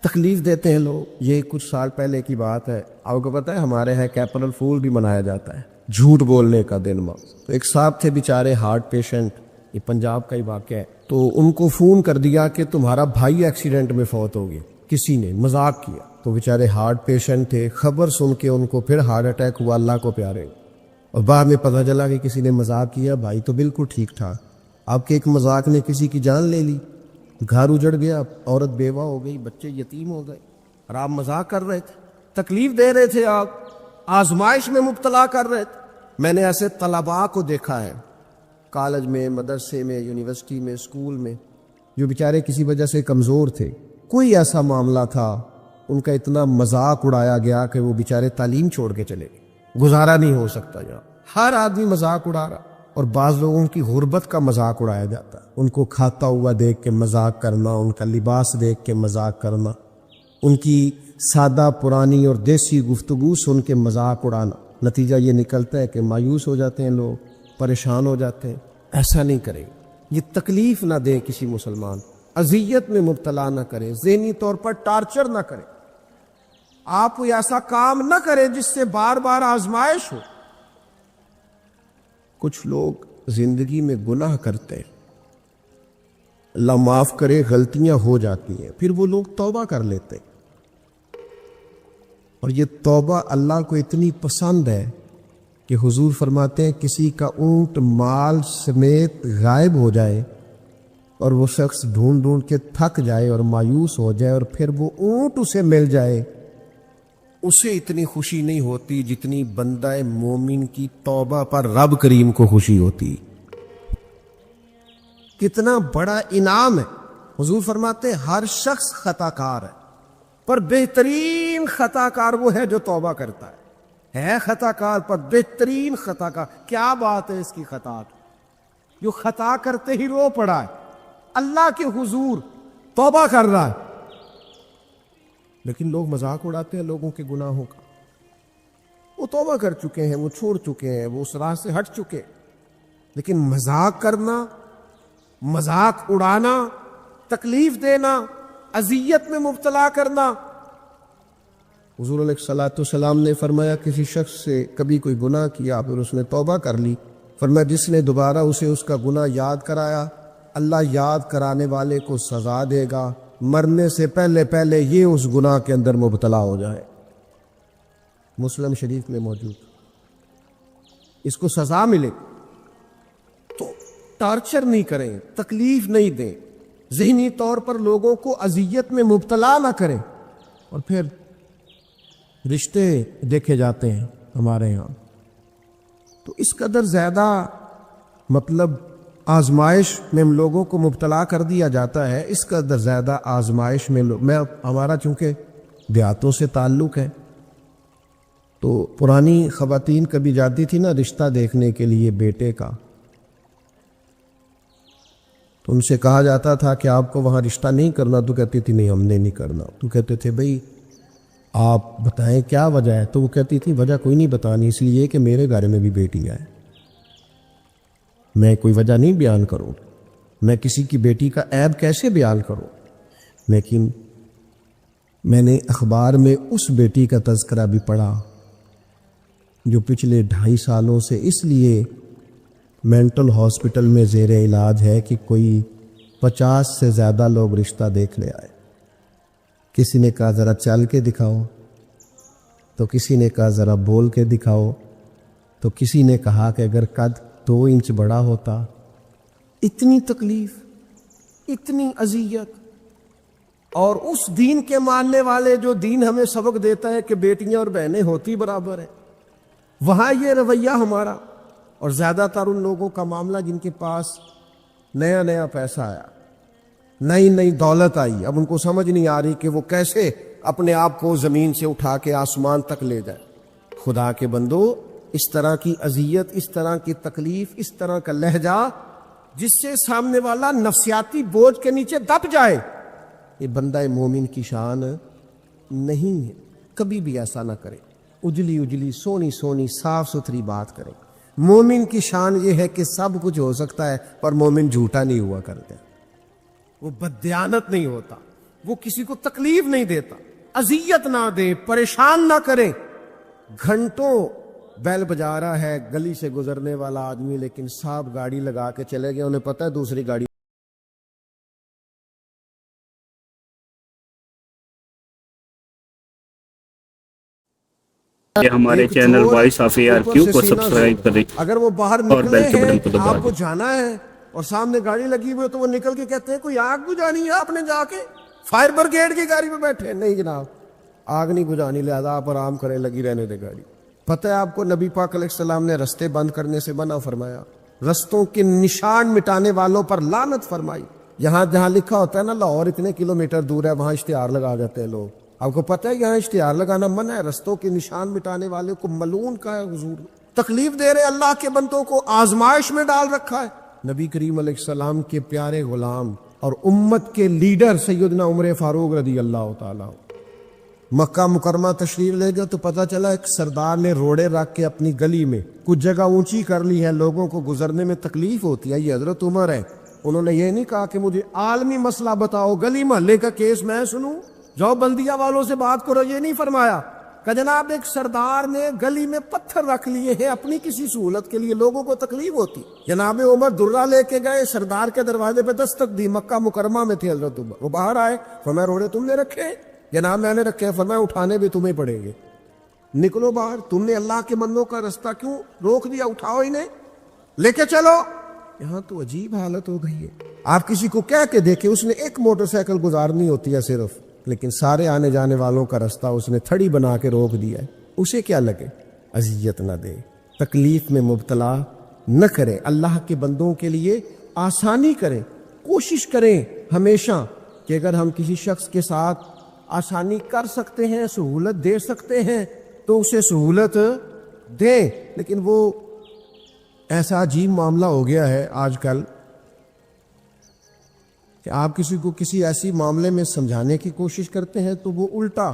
تکلیف دیتے ہیں لوگ۔ یہ کچھ سال پہلے کی بات ہے، آپ کو پتہ ہے ہمارے ہاں اپریل فول بھی منایا جاتا ہے، جھوٹ بولنے کا دن۔ تو ایک صاحب تھے بیچارے ہارٹ پیشنٹ، یہ پنجاب کا ہی واقعہ ہے، تو ان کو فون کر دیا کہ تمہارا بھائی ایکسیڈنٹ میں فوت ہو گیا، کسی نے مذاق کیا۔ تو بیچارے ہارٹ پیشنٹ تھے، خبر سن کے ان کو پھر ہارٹ اٹیک ہوا، اللہ کو پیارے، اور بعد میں پتہ چلا کہ کسی نے مذاق کیا، بھائی تو بالکل ٹھیک ٹھاک، آپ کے ایک مذاق نے کسی کی جان لے لی، گھر اجڑ گیا، عورت بیوہ ہو گئی، بچے یتیم ہو گئے، اور آپ مذاق کر رہے تھے، تکلیف دے رہے تھے، آپ آزمائش میں مبتلا کر رہے تھے۔ میں نے ایسے طلباء کو دیکھا ہے کالج میں، مدرسے میں، یونیورسٹی میں، اسکول میں، جو بیچارے کسی وجہ سے کمزور تھے، کوئی ایسا معاملہ تھا ان کا اتنا مذاق اڑایا گیا کہ وہ بیچارے تعلیم چھوڑ کے چلے گئے، گزارا نہیں ہو سکتا یہاں، ہر آدمی مذاق اڑا رہا۔ اور بعض لوگوں کی غربت کا مذاق اڑایا جاتا ہے، ان کو کھاتا ہوا دیکھ کے مذاق کرنا، ان کا لباس دیکھ کے مذاق کرنا، ان کی سادہ پرانی اور دیسی گفتگو سن کے مذاق اڑانا، نتیجہ یہ نکلتا ہے کہ مایوس ہو جاتے ہیں لوگ، پریشان ہو جاتے ہیں۔ ایسا نہیں کرے، یہ تکلیف نہ دے کسی مسلمان، اذیت میں مبتلا نہ کرے، ذہنی طور پر ٹارچر نہ کرے، آپ کوئی ایسا کام نہ کرے جس سے بار بار آزمائش ہو۔ کچھ لوگ زندگی میں گناہ کرتے ہیں، اللہ معاف کرے غلطیاں ہو جاتی ہیں، پھر وہ لوگ توبہ کر لیتے ہیں، اور یہ توبہ اللہ کو اتنی پسند ہے کہ حضور فرماتے ہیں کسی کا اونٹ مال سمیت غائب ہو جائے اور وہ شخص ڈھونڈ ڈھونڈ کے تھک جائے اور مایوس ہو جائے اور پھر وہ اونٹ اسے مل جائے، اسے اتنی خوشی نہیں ہوتی جتنی بندہ مومن کی توبہ پر رب کریم کو خوشی ہوتی۔ کتنا بڑا انعام ہے۔ حضور فرماتے ہیں ہر شخص خطا کار ہے، پر بہترین خطا کار وہ ہے جو توبہ کرتا ہے خطا کار پر بہترین خطا کار۔ کیا بات ہے اس کی خطا کی، جو خطا کرتے ہی رو پڑا ہے، اللہ کے حضور توبہ کر رہا ہے، لیکن لوگ مذاق اڑاتے ہیں لوگوں کے گناہوں کا۔ وہ توبہ کر چکے ہیں، وہ چھوڑ چکے ہیں، وہ اس راہ سے ہٹ چکے ہیں، لیکن مذاق کرنا، مذاق اڑانا، تکلیف دینا، اذیت میں مبتلا کرنا۔ حضور علیہ الصلوۃ والسلام نے فرمایا کسی شخص سے کبھی کوئی گناہ کیا پھر اس نے توبہ کر لی، فرمایا جس نے دوبارہ اسے اس کا گناہ یاد کرایا، اللہ یاد کرانے والے کو سزا دے گا، مرنے سے پہلے پہلے یہ اس گناہ کے اندر مبتلا ہو جائے۔ مسلم شریف میں موجود، اس کو سزا ملے۔ تو ٹارچر نہیں کریں، تکلیف نہیں دیں، ذہنی طور پر لوگوں کو اذیت میں مبتلا نہ کریں۔ اور پھر رشتے دیکھے جاتے ہیں ہمارے یہاں، تو اس قدر زیادہ مطلب آزمائش میں ہم لوگوں کو مبتلا کر دیا جاتا ہے، اس قدر زیادہ آزمائش میں ہمارا چونکہ دیہاتوں سے تعلق ہے، تو پرانی خواتین کبھی جاتی تھی نا رشتہ دیکھنے کے لیے بیٹے کا، تو ان سے کہا جاتا تھا کہ آپ کو وہاں رشتہ نہیں کرنا، تو کہتی تھی نہیں ہم نے نہیں کرنا۔ تو کہتے تھے بھئی آپ بتائیں کیا وجہ ہے؟ تو وہ کہتی تھی وجہ کوئی نہیں بتانی، اس لیے کہ میرے گھر میں بھی بیٹی ہے، میں کوئی وجہ نہیں بیان کروں، میں کسی کی بیٹی کا عیب کیسے بیان کروں۔ لیکن میں نے اخبار میں اس بیٹی کا تذکرہ بھی پڑھا جو پچھلے 2.5 سالوں سے اس لیے مینٹل ہاسپٹل میں زیر علاج ہے کہ کوئی 50 سے زیادہ لوگ رشتہ دیکھ لے آئے۔ کسی نے کہا ذرا چل کے دکھاؤ، تو کسی نے کہا ذرا بول کے دکھاؤ، تو کسی نے کہا کہ اگر قد 2 انچ بڑا ہوتا۔ اتنی تکلیف، اتنی اذیت، اور اس دین کے ماننے والے جو دین ہمیں سبق دیتا ہے کہ بیٹیاں اور بہنیں ہوتی برابر ہیں، وہاں یہ رویہ ہمارا۔ اور زیادہ تر ان لوگوں کا معاملہ جن کے پاس نیا نیا پیسہ آیا، نئی نئی دولت آئی، اب ان کو سمجھ نہیں آ رہی کہ وہ کیسے اپنے آپ کو زمین سے اٹھا کے آسمان تک لے جائے۔ خدا کے بندو، اس طرح کی اذیت، اس طرح کی تکلیف، اس طرح کا لہجہ جس سے سامنے والا نفسیاتی بوجھ کے نیچے دب جائے، یہ بندہ مومن کی شان نہیں ہے۔ کبھی بھی ایسا نہ کرے، اجلی اجلی سونی سونی صاف ستھری بات کرے۔ مومن کی شان یہ ہے کہ سب کچھ ہو سکتا ہے پر مومن جھوٹا نہیں ہوا کرتا، وہ بددیانت نہیں ہوتا، وہ کسی کو تکلیف نہیں دیتا، اذیت نہ دے، پریشان نہ کرے۔ گھنٹوں بیل بجا رہا ہے گلی سے گزرنے والا آدمی، لیکن صاحب گاڑی لگا کے چلے گئے، انہیں پتہ ہے دوسری گاڑی یہ ہمارے channel voice of A R Q کو سبسکرائب کریں اگر وہ باہر اور نکلے بیل کے ہیں بٹن کو دبا آپ کو دیں۔ جانا ہے اور سامنے گاڑی لگی ہوئی ہے تو وہ نکل کے کہتے ہیں کوئی آگ بجھانی ہے، آپ نے جا کے فائر بریگیڈ کی گاڑی پہ بیٹھے؟ نہیں جناب، آگ نہیں بجھانی، لہذا آپ آرام کریں، لگی رہنے دے گاڑی۔ پتہ ہے آپ کو نبی پاک علیہ السلام نے رستے بند کرنے سے منع فرمایا، رستوں کے نشان مٹانے والوں پر لعنت فرمائی۔ یہاں جہاں لکھا ہوتا ہے نا لاہور اتنے کلومیٹر دور ہے، وہاں اشتہار لگا دیتے ہیں لوگ۔ آپ کو پتہ ہے یہاں اشتہار لگانا منع ہے، رستوں کے نشان مٹانے والے کو ملعون کا ہے حضور، تکلیف دے رہے اللہ کے بندوں کو، آزمائش میں ڈال رکھا ہے۔ نبی کریم علیہ السلام کے پیارے غلام اور امت کے لیڈر سیدنا عمر فاروق رضی اللہ تعالیٰ مکہ مکرمہ تشریف لے گئے تو پتہ چلا ایک سردار نے روڑے رکھ کے اپنی گلی میں کچھ جگہ اونچی کر لی ہے، لوگوں کو گزرنے میں تکلیف ہوتی ہے، یہ حضرت عمر ہے۔ انہوں نے یہ نہیں کہا کہ مجھے عالمی مسئلہ بتاؤ، گلی محلے کا کیس میں سنوں، جاؤ بلدیہ والوں سے بات کرو، یہ نہیں فرمایا کہ جناب ایک سردار نے گلی میں پتھر رکھ لیے ہیں اپنی کسی سہولت کے لیے، لوگوں کو تکلیف ہوتی۔ جناب عمر درہ لے کے گئے، سردار کے دروازے پہ دستک دی، مکہ مکرمہ میں تھے حضرت عمر، وہ باہر آئے، فرمایا روڑے تم نے رکھے؟ جناب میں نے رکھے۔ فرمایا اٹھانے بھی تمہیں پڑیں گے، نکلو باہر، تم نے اللہ کے بندوں کا رستہ کیوں روک دیا؟ اٹھاؤ انہیں، لے کے چلو۔ یہاں تو عجیب حالت ہو گئی ہے، آپ کسی کو کہہ کے دیکھیں، اس نے ایک موٹر سائیکل گزارنی ہوتی ہے صرف، لیکن سارے آنے جانے والوں کا رستہ اس نے تھڑی بنا کے روک دیا ہے، اسے کیا لگے؟ اذیت نہ دے، تکلیف میں مبتلا نہ کرے، اللہ کے بندوں کے لیے آسانی کریں، کوشش کریں ہمیشہ کہ اگر ہم کسی شخص کے ساتھ آسانی کر سکتے ہیں، سہولت دے سکتے ہیں تو اسے سہولت دیں۔ لیکن وہ ایسا عجیب معاملہ ہو گیا ہے آج کل کہ آپ کسی کو کسی ایسی معاملے میں سمجھانے کی کوشش کرتے ہیں تو وہ الٹا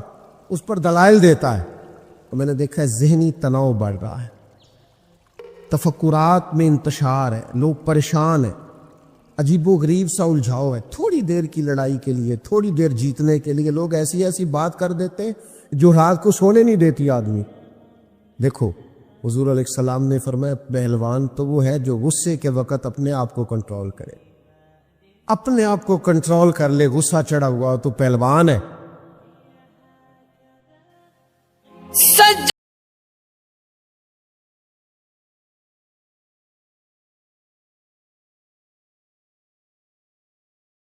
اس پر دلائل دیتا ہے، تو میں نے دیکھا ہے ذہنی تناؤ بڑھ رہا ہے، تفکرات میں انتشار ہے، لوگ پریشان ہیں، عجیب و غریب سا الجھاؤ ہے، تھوڑی دیر کی لڑائی کے لیے، تھوڑی دیر جیتنے کے لیے لوگ ایسی ایسی بات کر دیتے ہیں جو رات کو سونے نہیں دیتی آدمی۔ دیکھو حضور علیہ السلام نے فرمایا پہلوان تو وہ ہے جو غصے کے وقت اپنے آپ کو کنٹرول کرے، اپنے آپ کو کنٹرول کر لے، غصہ چڑھا ہوا تو پہلوان ہے۔